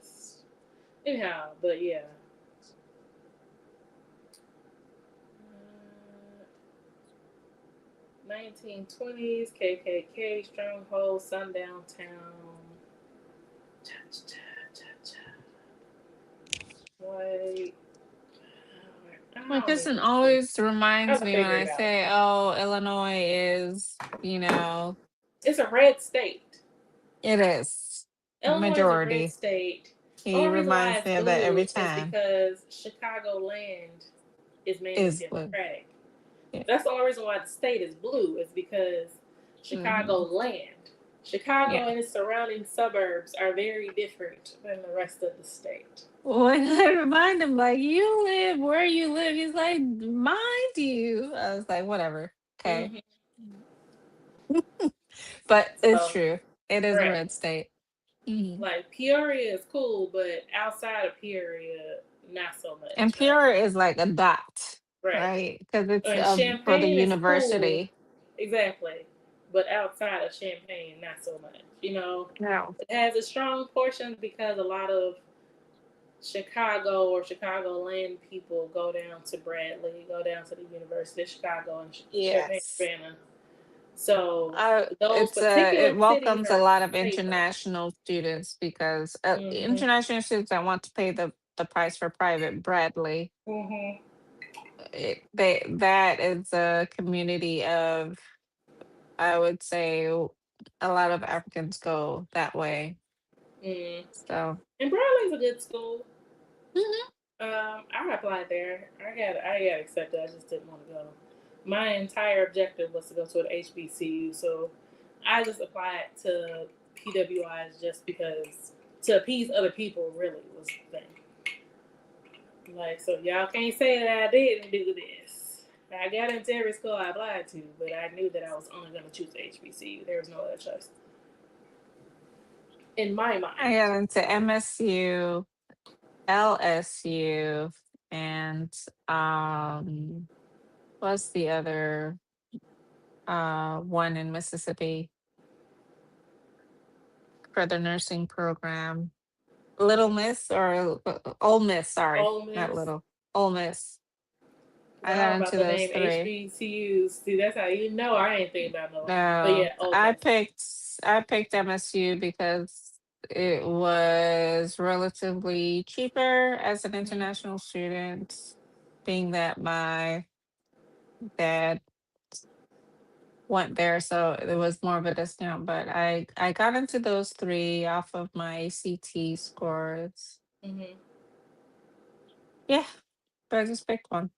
Racist. Anyhow, but yeah. 1920s, KKK, stronghold, sundown town. White. My I don't cousin even see. always reminds I'll me when figure I it out. say, "Oh, Illinois is," It's a red state. it is Illinois is a red majority. state. He Only reason why reminds it's me of that every blue is time. because Chicago land is mainly Is blue. Democratic. Yeah. That's the only reason why the state is blue is because Chicago Hmm. land. Chicago Yeah. and its surrounding suburbs are very different than the rest of the state. When I remind him, like, you live where you live, he's like, mind you. I was like, whatever. Okay. Hmm. But it's So, true. It is a right. red state. Hmm. Like Peoria is cool, but outside of Peoria, not so And much, right? Pure is like a dot, Right. right? Because it's And for the Champagne is cool, university. exactly. But outside of Champagne, not so much. No. It has a strong portion because a lot of Chicago or Chicagoland people go down to Bradley, go down to the University of Chicago and Champaign Yes. Urbana. So those It particular cities welcomes a are lot of safer. international students because Mhm. international students that want to pay the price for private Bradley. Mhm. That is a community of, I would say, a lot of Africans go that way. Mm. So And Bradley's a good school. mhm. I applied there. I got accepted. I just didn't want to go. My entire objective was to go to an HBCU, so I just applied to PWIs just because to appease other people. Really was the thing. Like, so y'all can't say that I didn't do this. I got into every school I applied to, but I knew that I was only going to choose HBCU. There was no other choice in my I mind. got into MSU, LSU, and what's the other one in Mississippi for the nursing program? Little Miss or Ole Miss, sorry, Ole not Miss. Little. Ole Miss. Cause I I got was about into to those name three. HBCUs. See, that's how you know I ain't thinking about no. But No, yeah, Ole Miss. I picked MSU because it was relatively cheaper as an Mm-hmm. international student, being that my dad went there, so it was more of a discount. But I got into those three off of my ACT scores. Mm-hmm. Yeah, but I just picked one.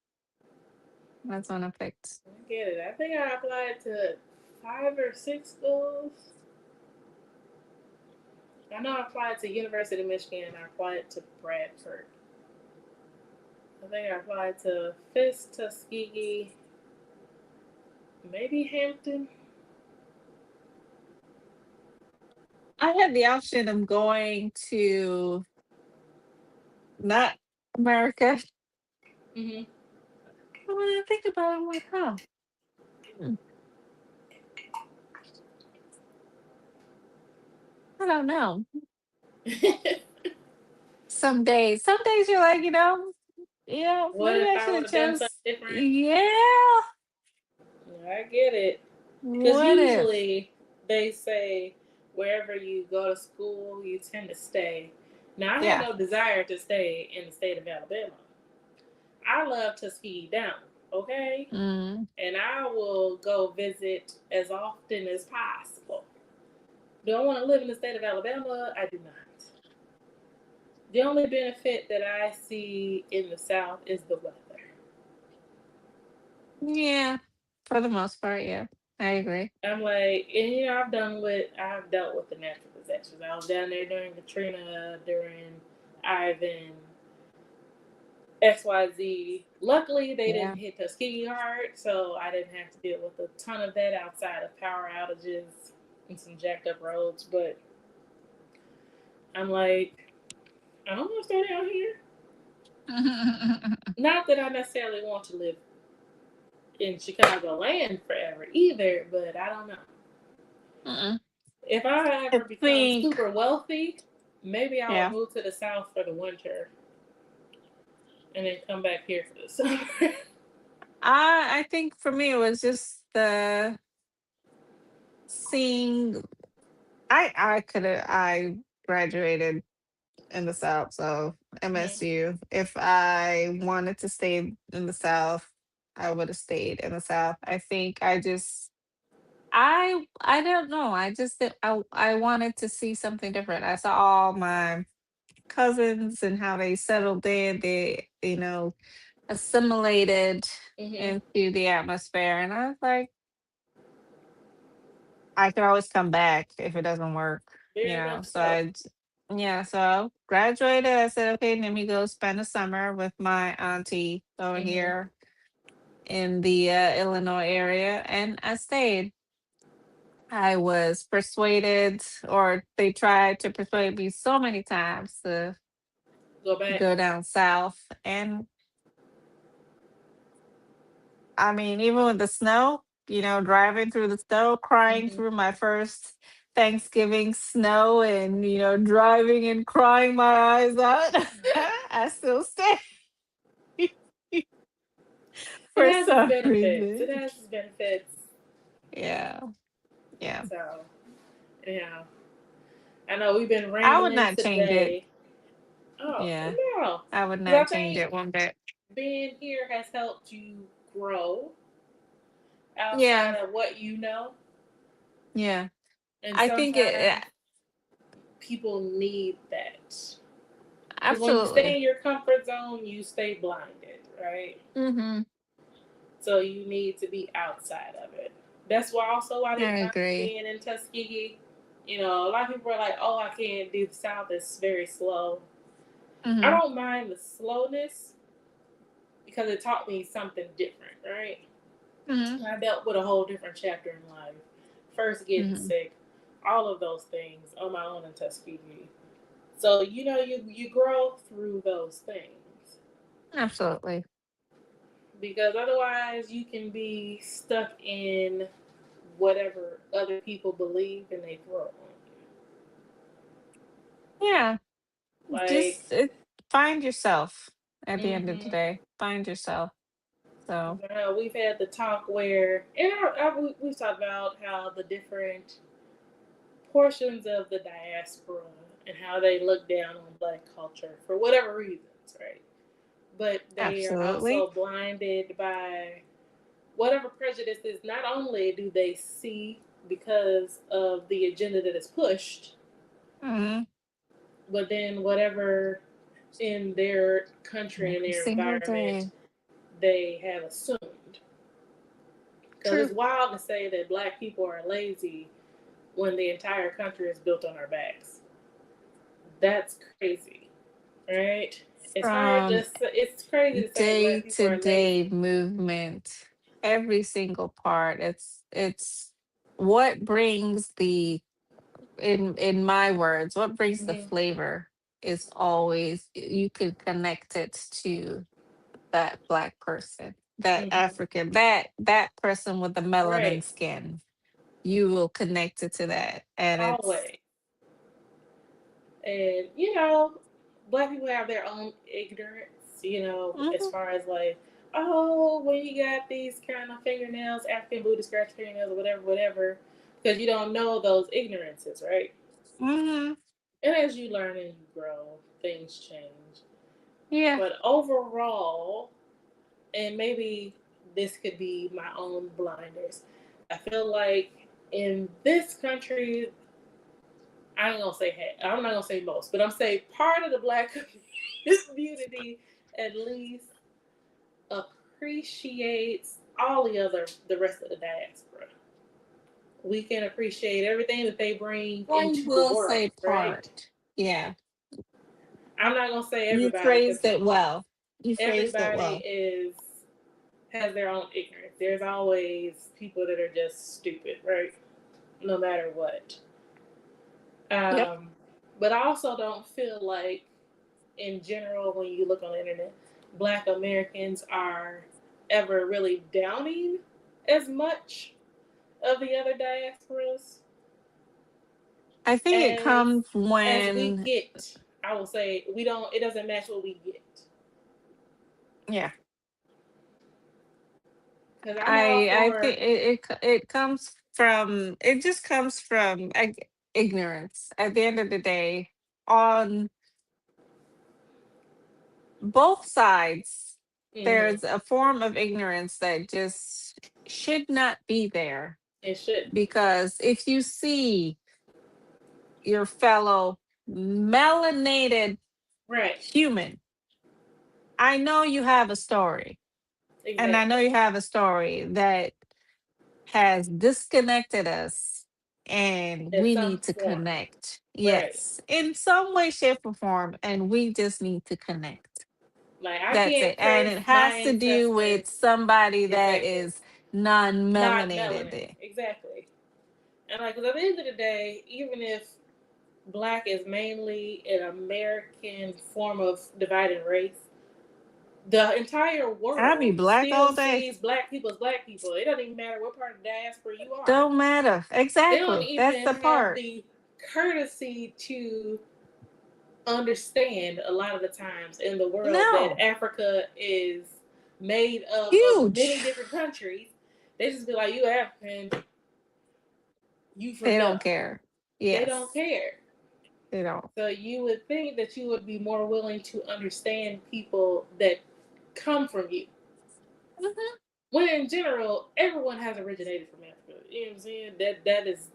That's one I picked. I get it. I think I applied to 5 or 6 schools. I know I applied to University of Michigan. I applied to Bradford. I think I applied to Fisk, Tuskegee, maybe Hampton. I had the option of going to not America. Mm-hmm. But when I think about it, I'm like, huh, hmm, I don't know. Some days you're like, What maybe if I I should would have have done something just, different? yeah. I get it. Because What if? usually they say wherever you go to school, you tend to stay. Now, I had Yeah. no desire to stay in the state of Alabama. I love to ski down, okay? Mm, And I will go visit as often as possible. Do I want to live in the state of Alabama? I do not. The only benefit that I see in the South is the weather. yeah. For the most part, yeah. I agree. I'm like, and I've dealt with the natural disasters. I was down there during Katrina, during Ivan, XYZ. Luckily, they didn't Yeah. hit Tuskegee hard, so I didn't have to deal with a ton of that outside of power outages and some jacked up roads. But I'm like, I don't want to stay down here. Not that I necessarily want to live in Chicago land forever either, but I don't know. Mm-mm. If I I ever become think, super wealthy, maybe I would yeah. move to the south for the winter and then come back here for the summer. I think for me it was just the seeing. I could have I graduated in the South, so Mhm. MSU. If I wanted to stay in the South, I would have stayed in the South. I think I don't know. I wanted to see something different. I saw all my cousins and how they settled in. They, assimilated Mhm. into the atmosphere, and I was like, I could always come back if it doesn't work, Very much So so. yeah, so I graduated. I said, okay, let me go spend the summer with my auntie over Mhm. here in the Illinois area, and I stayed. I was persuaded, or they tried to persuade me so many times to Go back. go down south. And I mean, even with the snow, driving through the snow, crying Mhm. through my first Thanksgiving snow, and, driving and crying my eyes out, I still stay It for has its some benefits. It reason. has its benefits. Yeah. Yeah. So, yeah. I know we've been I would rambling not change it. today. Oh, Yeah. no. I would Because I not change think it one bit. being here has helped you grow outside Yeah. of what you know. Yeah. And I think it sometimes people need that. Because when you stay absolutely. in your comfort zone, you stay blinded, right? Mm-hmm. So you need to be outside of it. That's why also I I didn't mind agree. being in Tuskegee. You know, a lot of people are like, "Oh, I can't do the South; it's very slow." I Mm-hmm. don't mind the slowness because it taught me something different, right? Mm-hmm. I dealt with a whole different chapter in life. First getting Mm-hmm. sick, all of those things on my own in Tuskegee. So you know, you grow through those things Absolutely. because otherwise you can be stuck in whatever other people believe and they throw it on Yeah. you. Like, Find yourself at the end of the mm-hmm. day. Find yourself. So, We've had the talk where, and we've talked about how the different portions of the diaspora and how they look down on black culture for whatever reasons, right? But they are absolutely. also blinded by whatever prejudices. Not only do they see because of the agenda that is pushed, Mm-hmm. but then whatever in their country and Every their single environment day. they have assumed. Because True. it's wild to say that black people are lazy when the entire country is built on our backs. That's crazy, right? It's hard to. From It's crazy to say day black people to are day lazy. movement, every single part. It's what brings the in my words, what brings the Mm-hmm. flavor is always you could connect it to that black person, that Mm-hmm. African, that person with the melanin Right. skin. You will connect it to that. And it's Always. And black people have their own ignorance. As mhm, far as like, oh, when you got these kind of fingernails, African booty scratch fingernails, or whatever, whatever, because you don't know those ignorances, right? mhm, And as you learn and you grow, things change. yeah. But overall, and maybe this could be my own blinders, I feel like in this country, I ain't gonna say I'm not gonna say most, but I'm saying part of the black community at least appreciates all the rest of the diaspora. We can appreciate everything that they bring I into the will world, say right? part. Yeah. I'm not gonna say You everybody phrased because it well. You phrased it Everybody well. is has their own ignorance. There's always people that are just stupid, right? No matter what. Yep. Um, but I also don't feel like, in general, when you look on the internet, Black Americans are ever really downing as much of the other diasporas I think it as comes we when, get. I will say we don't. It doesn't match what we get. yeah. Because I'm all I think for. it comes from, it just comes from ignorance. At the end of the day, on both sides, Mm-hmm. there's a form of ignorance that just should not be there. It shouldn't. Because if you see your fellow melanated Right. human, I know you have a story. And I know Exactly. you have a story that has disconnected us and In we some need to form. connect. Right. Yes, in some way, shape, or form. And we just need to connect. Like I That's it. can't And trace it my has to do with ancestors somebody that exactly. is non Not melanin. melanated. Exactly. And like, 'cause at the end of the day, even if Black is mainly an American form of divided race, the entire I'll be world black still all day. sees Black people as Black people. It doesn't even matter what part of the diaspora you are. Don't matter. They don't Exactly. That's even the have part. the courtesy to understand a lot of the times in the world that No. Africa is made up of many Huge. different countries. They just be like, you African, you from They don't them. care. They don't Yes. care. They don't. So you would think that you would be more willing to understand people that come from you. Mhm. When in general, everyone has originated from Africa. You know what I'm saying?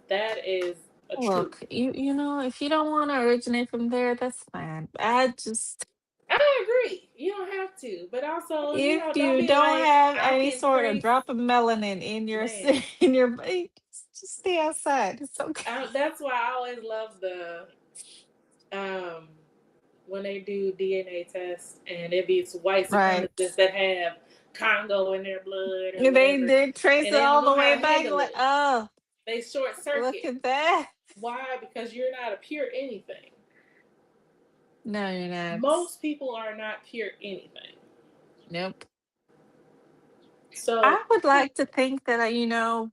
That is a truth. Look, you know, if you don't want to originate from there, that's fine. I just, I agree. You don't have to, but also, if don't you be don't like have I any can sort of trace drop of melanin in your man. in your body, just stay outside. It's okay. That's why I always love the um when they do DNA tests and it be white Right. supremacists that have Congo in their blood or They whatever, did trace and it they don't all know the how way to back. handle Like, it. oh, They short look circuit. at that. Why? Because you're not a pure anything. No, you're not. Most people are not pure anything. Nope. So I would like to think that, you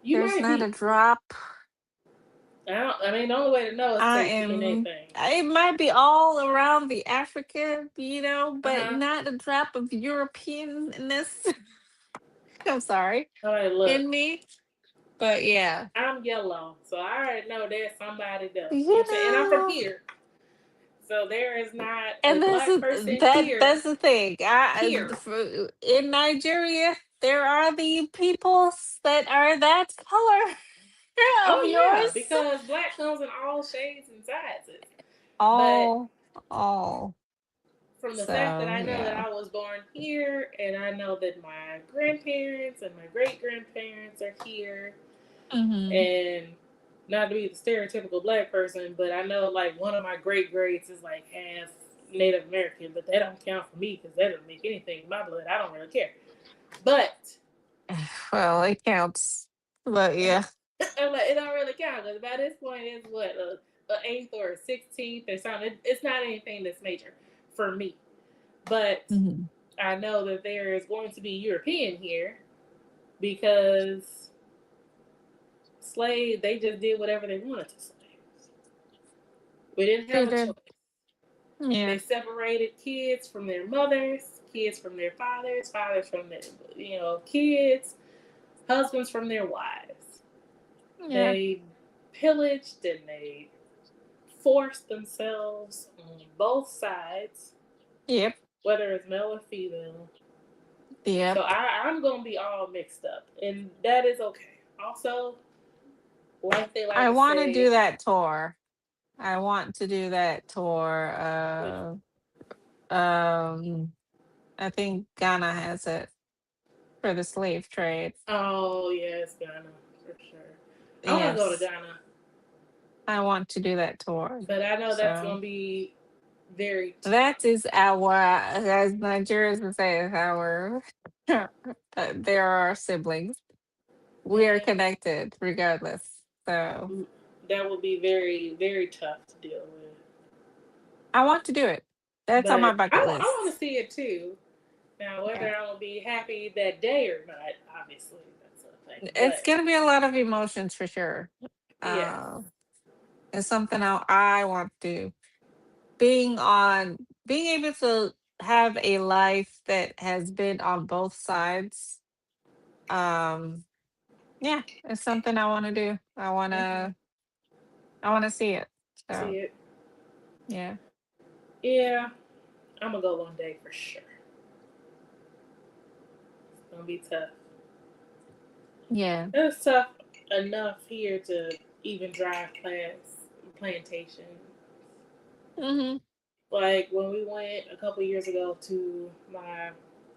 there's might not a be. drop. I mean, the only way to know is I take DNA am. thing. It might be all around the Africa, Uh but huh. not a drop of Europeanness. I'm sorry, All right, look. in me. But yeah, I'm yellow, so I already know there's somebody there. You know what you I'm saying? And I'm from know, here. So there is not a and Black person here. that's the thing. Here. In Nigeria, there are the peoples that are that color of Oh yeah, yours. because Black comes in all shades and sizes. But All, all. from the fact that So I know that yeah. I was born here and I know that my grandparents and my great grandparents are here, Hmm. and not to be the stereotypical Black person, but I know like one of my great greats is like half Native American, but that don't count for me because that doesn't make anything in my blood. I don't really care. But Well, it counts. But yeah. I'm like, it don't really count because by this point it's what a eighth or a 16th or something. It's not anything that's major for me. But Hmm. I know that there is going to be European here because slave they just did whatever they wanted to slaves. We didn't They have a choice. did. They Yeah. separated kids from their mothers, kids from their fathers, fathers from their kids, husbands from their wives. Yeah. They pillaged and they forced themselves on both sides, Yep. whether it's male or female. So Yep. I'm gonna be all mixed up, and that is okay. Also, like they like I to want to do say, that tour. I want to do that tour. which I think Ghana has it for the slave trade. oh yes, Ghana for sure. I want to go to Yes. Ghana, I want to do that tour. but I know that's So, gonna be very That tough. is our, as Nigerians would say, our, there are siblings. We are Hmm. connected regardless. So That would be very tough to deal with. I want to do it. That's on my But bucket I want to list. see it too. Now, Yeah. whether I'm gonna be happy that day or not, obviously that's a thing. It's But going to be a lot of emotions for sure. yes, Uh, it's something I want to. Being on, being able to have a life that has been on both sides. Um, yeah, it's something I want to do. hmm I want to see it. So, see it. yeah. Yeah, I'm gonna go one day for sure. It's gonna be tough. Yeah. It's tough enough here to even drive past plantation. Mhm. Like when we went a couple years ago to my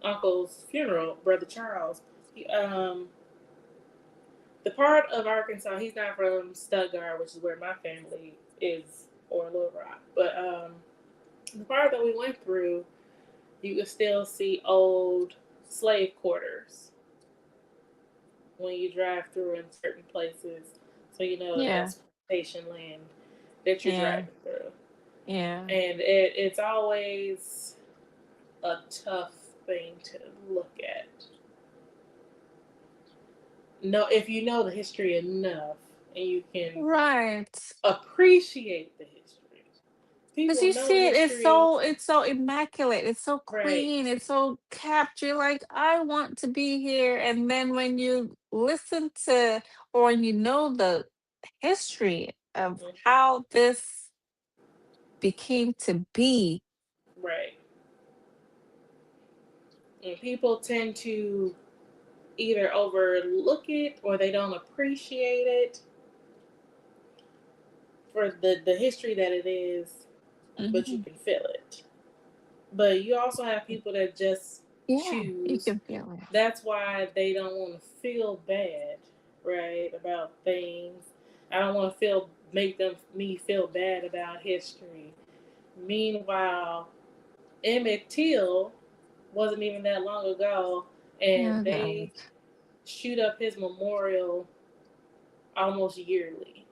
uncle's funeral, brother Charles. He, the part of Arkansas, he's not from Stuttgart, which is where my family is, or Little Rock. But the part that we went through, you could still see old slave quarters when you drive through in certain places. So you know that Yeah. that's plantation land that you're Yeah. driving through. Yeah. And it's always a tough thing to look at. No, if you know the history enough and you can Right. appreciate the history. Cause People you know the see it, history, it's so immaculate, it's so right? clean, it's so kept. You're like, I want to be here. And then when you listen to, or when you know the history of Hmm. how this became to be. Right. And people tend to either overlook it or they don't appreciate it for the history that it is, but you Mhm. can feel it. But you also have people that just Yeah, you choose. can feel it. That's why they don't want to feel bad, right, about things. I don't want to make them me feel bad about history. Meanwhile, Emmett Till wasn't even that long ago, and Oh God. they shoot up his memorial almost yearly,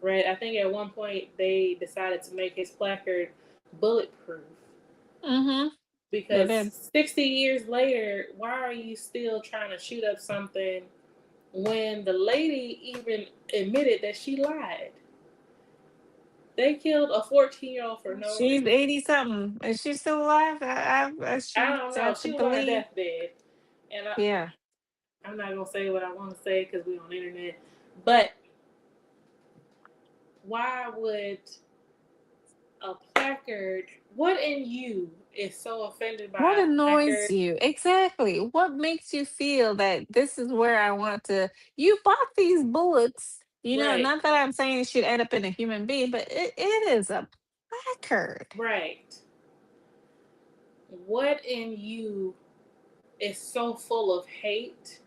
right? I think at one point they decided to make his placard bulletproof Mhm. They because did. 60 years later, why are you still trying to shoot up something when the lady even admitted that she lied? They killed a 14-year-old for no She's reason. 80 something. Is she still alive? I She don't I know. have to She was on her believe. deathbed, and Yeah. I'm not gonna say what I want to say because we're on the internet. But why would a placard? What in you is so offended What by a annoys placard? you? Exactly. What makes you feel that this is where I want to? You bought these bullets. Right, Not that I'm saying it should end up in a human being, but it is a placard. right. What in you is so full of hate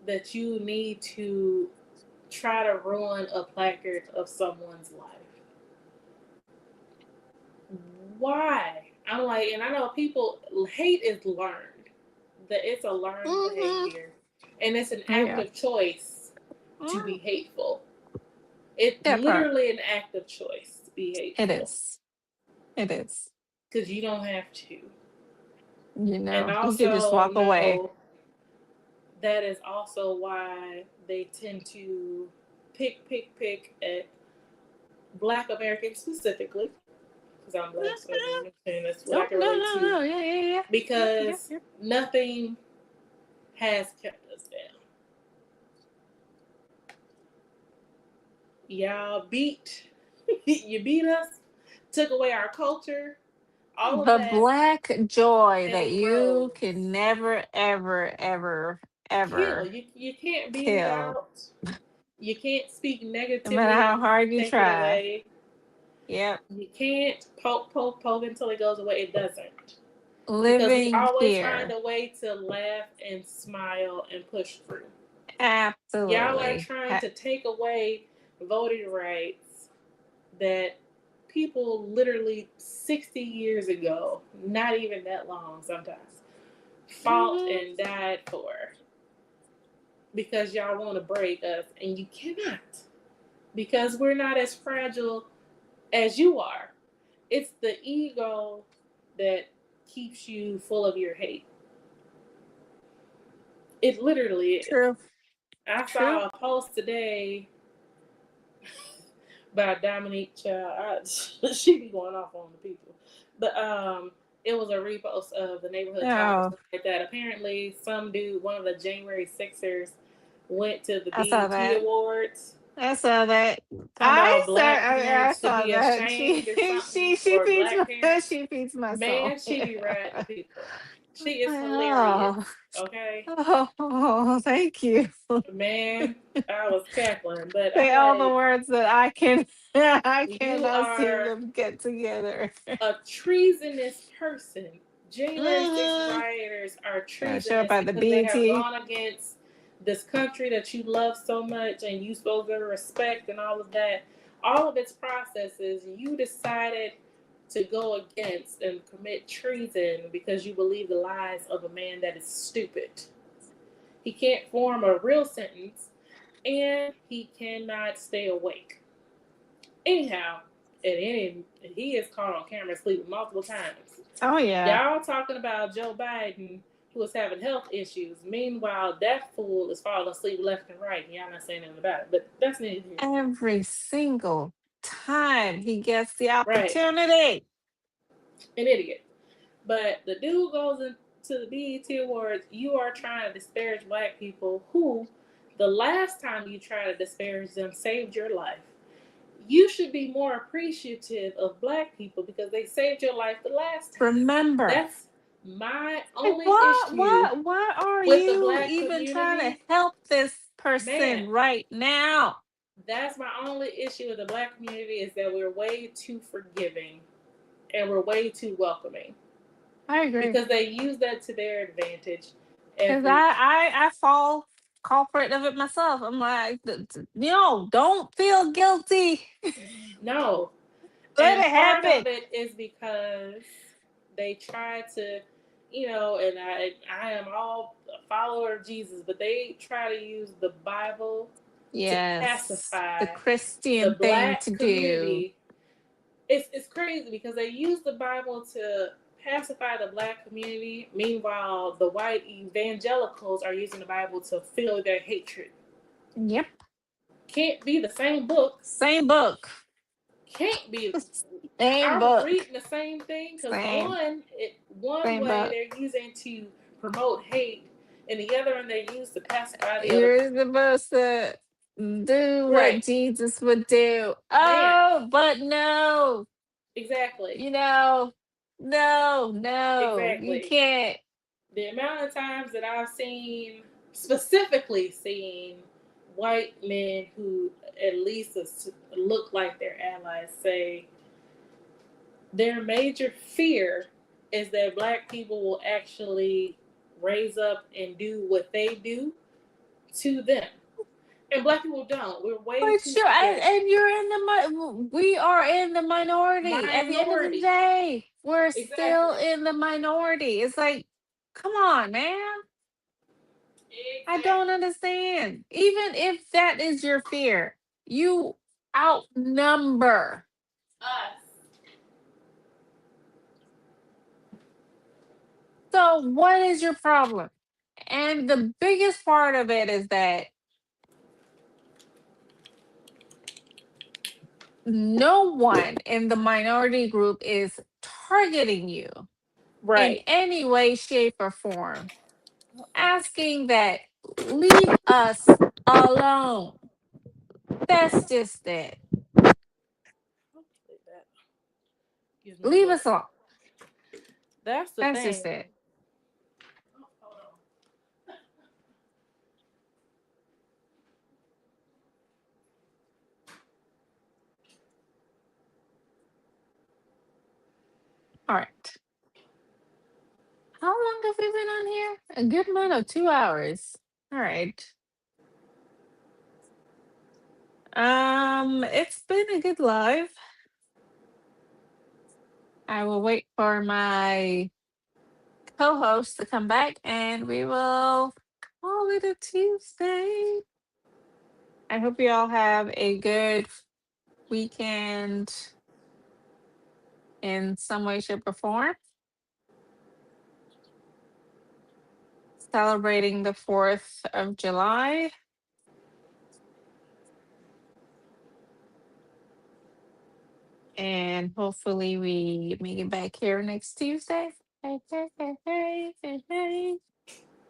that you need to try to ruin a placard of someone's life? Why? I'm like, and I know people hate is learned. That it's a learned Hmm. behavior, and it's an Oh yeah. active choice to be Mm, hateful. It's that part. literally an act of choice to be It hateful is. It is. because you don't have to. And You could just also walk away. know that is also why they tend to pick at Black Americans specifically, because I'm Black, so I'm saying that's what I No, can no, relate no, to. no. Yeah, yeah, yeah. Yep, yep, Because yep. nothing has kept us down. Y'all beat, you beat us, took away our culture, all of The that, black joy and that we you rose. can never, ever, ever, Kill. ever You can't beat it kill, out. You can't speak no matter negatively how and hard you take it try. away. Yep. You can't poke until it goes away. It doesn't. Because we Living always find here. a way to laugh and smile and push through. Y'all are Absolutely. trying to take away voting rights that people literally 60 years ago, not even that long sometimes, fought Hmm. and died for because y'all want to break us, and you cannot because we're not as fragile as you are. It's the ego that keeps you full of your hate. It literally is. True. I True. saw a post today by Dominique Child. She be going off on the people, but it was a repost of the neighborhood talk or Oh, something like that. Apparently, some dude, one of the January Sixers, went to the I saw BET that. Awards I saw that. talking about black I parents to saw be that. ashamed or something, She or feeds black my parents. she feeds my soul. Man, she be Yeah. riding the people. She is hilarious. Oh, Okay, oh, thank you. man, I was cackling, but I'm Say all the like, words that I can I you cannot seem are to get together. a treasonous person. January 6th Hmm. rioters are Show up treasonous at the because they have BT. gone against this country that you love so much and you supposed to respect and all of that. All of its processes, you decided to go against and commit treason because you believe the lies of a man that is stupid. He can't form a real sentence and he cannot stay awake. Anyhow, he is caught on camera sleeping multiple times. Oh yeah. Y'all talking about Joe Biden who was having health issues. Meanwhile, that fool is falling asleep left and right. Y'all not saying anything about it. But that's neither here nor there. Every single time he gets the Right. opportunity. An idiot. But the dude goes into the BET Awards. You are trying to disparage black people who, the last time you tried to disparage them, saved your life. You should be more appreciative of black people because they saved your life the last time. Remember. That's my Like, only issue why are with the you black even trying to community. help this Man, person right now? that's my only issue with the black community is that we're way too forgiving and we're way too welcoming I agree. because they use that to their advantage Because every I fall culprit of it myself. I'm like, don't feel guilty. no. Let And it part happen. of it is because they try to, and I am all a follower of Jesus, but they try to use the Bible to Yes. The pacify the Christian thing to black do. community. It's crazy because they use the Bible to pacify the black community. Meanwhile, the white evangelicals are using the Bible to fill their hatred. Yep. Can't be the same book. Same book. Can't be. Same Are we book. reading the same thing? Because Same. one Same way book. they're using to promote hate, and the other one they use to pacify the other You're person. supposed to do what Right, Jesus would do. man. Oh, but no, Exactly, you know, no, you exactly. can't. The amount of times that I've seen, specifically seen, white men who at least look like their allies say their major fear is that black people will actually raise up and do what they do to them. And black people don't. We're way But too sure, scared. and you're in we are in the minority. At the end of the Minority. day, we're still Exactly. in the minority. It's like, come on, man. I don't Exactly. understand. Even if that is your fear, you outnumber. Us. So, what is your problem? And the biggest part of it is that no one in the minority group is targeting you in Right. any way, shape, or form, asking that leave us alone. That's just it. That gives me a Leave little. us alone. That's the That's thing. just it. Oh, hold on. All right. How long have we been on here? A good amount of 2 hours. All right. It's been a good live. I will wait for my co-host to come back and we will call it a Tuesday. I hope you all have a good weekend in some way, shape, or form. Celebrating the 4th of July. And hopefully we make it back here next Tuesday. Hey, hey, hey, hey, hey, hey.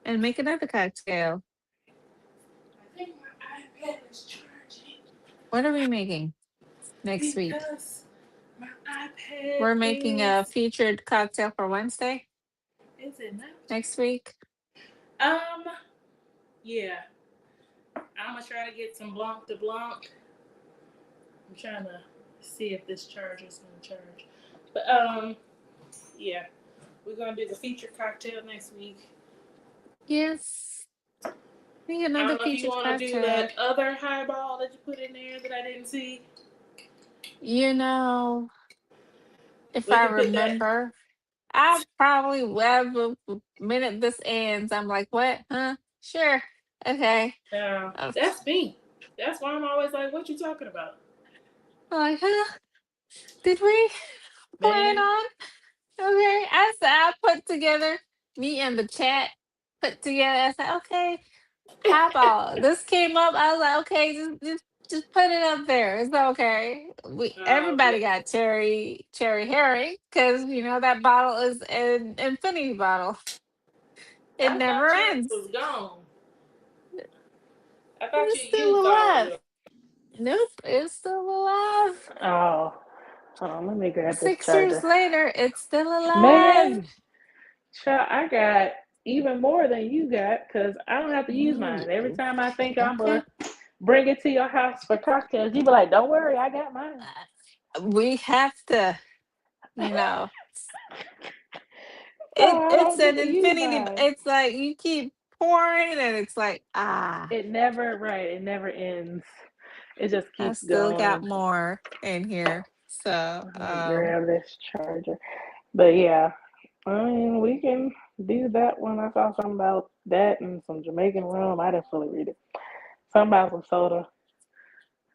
And make another cocktail. I think my iPad is charging What are we making next week? because my iPad We're making a is. featured cocktail for Wednesday Is it not? next week. Um, yeah. I'm gonna try to get some Blanc de Blanc. I'm trying to see if this charger is gonna charge. But yeah, we're gonna do the featured cocktail next week. Yes. Make I another don't know if you featured want to do cocktail. that other highball that you put in there that I didn't see. You know, if We I can put that. remember, I probably will. The minute this ends, I'm like, what? Huh? Sure. Okay. I'm That's me. That's why I'm always like, "What you talking about, like, huh? Did we plan man?" on? Okay. I said, I put together, me and the chat put together. I said, okay, how about this came up? I was like, okay, just put it up there. It's okay. We Oh everybody goodness. got cherry herring because that bottle is an infinity bottle. It I thought never Cherry ends. was gone. I thought you It's still used all of alive. them. Nope, it's still alive. Oh, hold on. Let me grab this 6 years charger. later, it's still alive. Man, child, I got even more than you got because I don't have to use Mm, mine. Every time I think I'm okay. gonna bring it to your house for cocktails, you be like, "Don't worry, I got mine." We have to, you know, So it I it's don't get an to use infinity. mine. It's like you keep pouring, and it's like It never right. It never ends. It just I keeps still got going. more in here. So, Let me grab this charger. But yeah, I mean, we can do that one. I saw something about that and some Jamaican rum. I didn't fully read it. Something about some soda.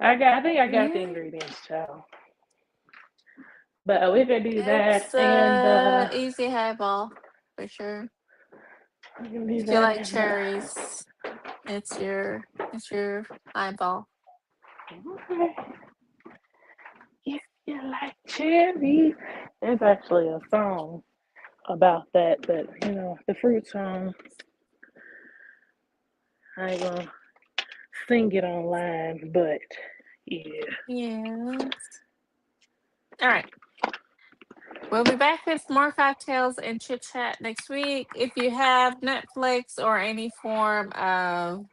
I think I got the yeah, ingredients, child. But we can do that, it's and easy highball for sure. we can do If you that, like and cherries, it's your highball. okay. If you like cherry, there's actually a song about that, but the fruit song. I ain't gonna sing it online, but yeah. Yeah. All right. We'll be back with more cocktails and chit chat next week. If you have Netflix or any form of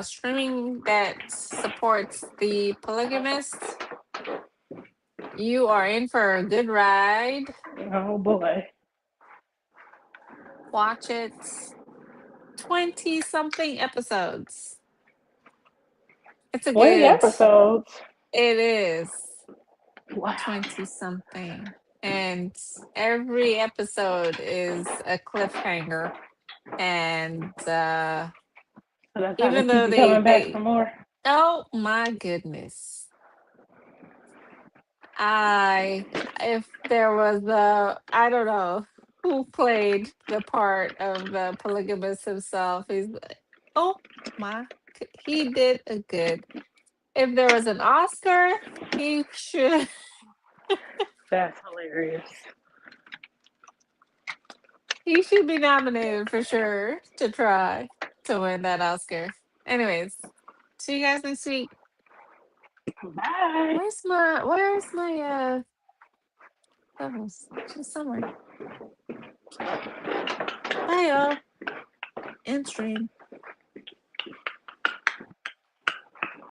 streaming that supports the polygamist, you are in for a good ride. Oh boy. Watch it. 20 something episodes. It's a 20 good, episodes. it is Wow. 20 something. And every episode is a cliffhanger. And So that's how they even keep though you they coming back for they more. oh my goodness. I if there was a I don't know who played the part of the polygamist himself. He's like, oh my he did a good. If there was an Oscar, he should That's hilarious. he should be nominated for sure to try to win that Oscar. Anyways, see you guys next week. Bye. Where's my levels? She's somewhere. Okay. Bye y'all. End stream.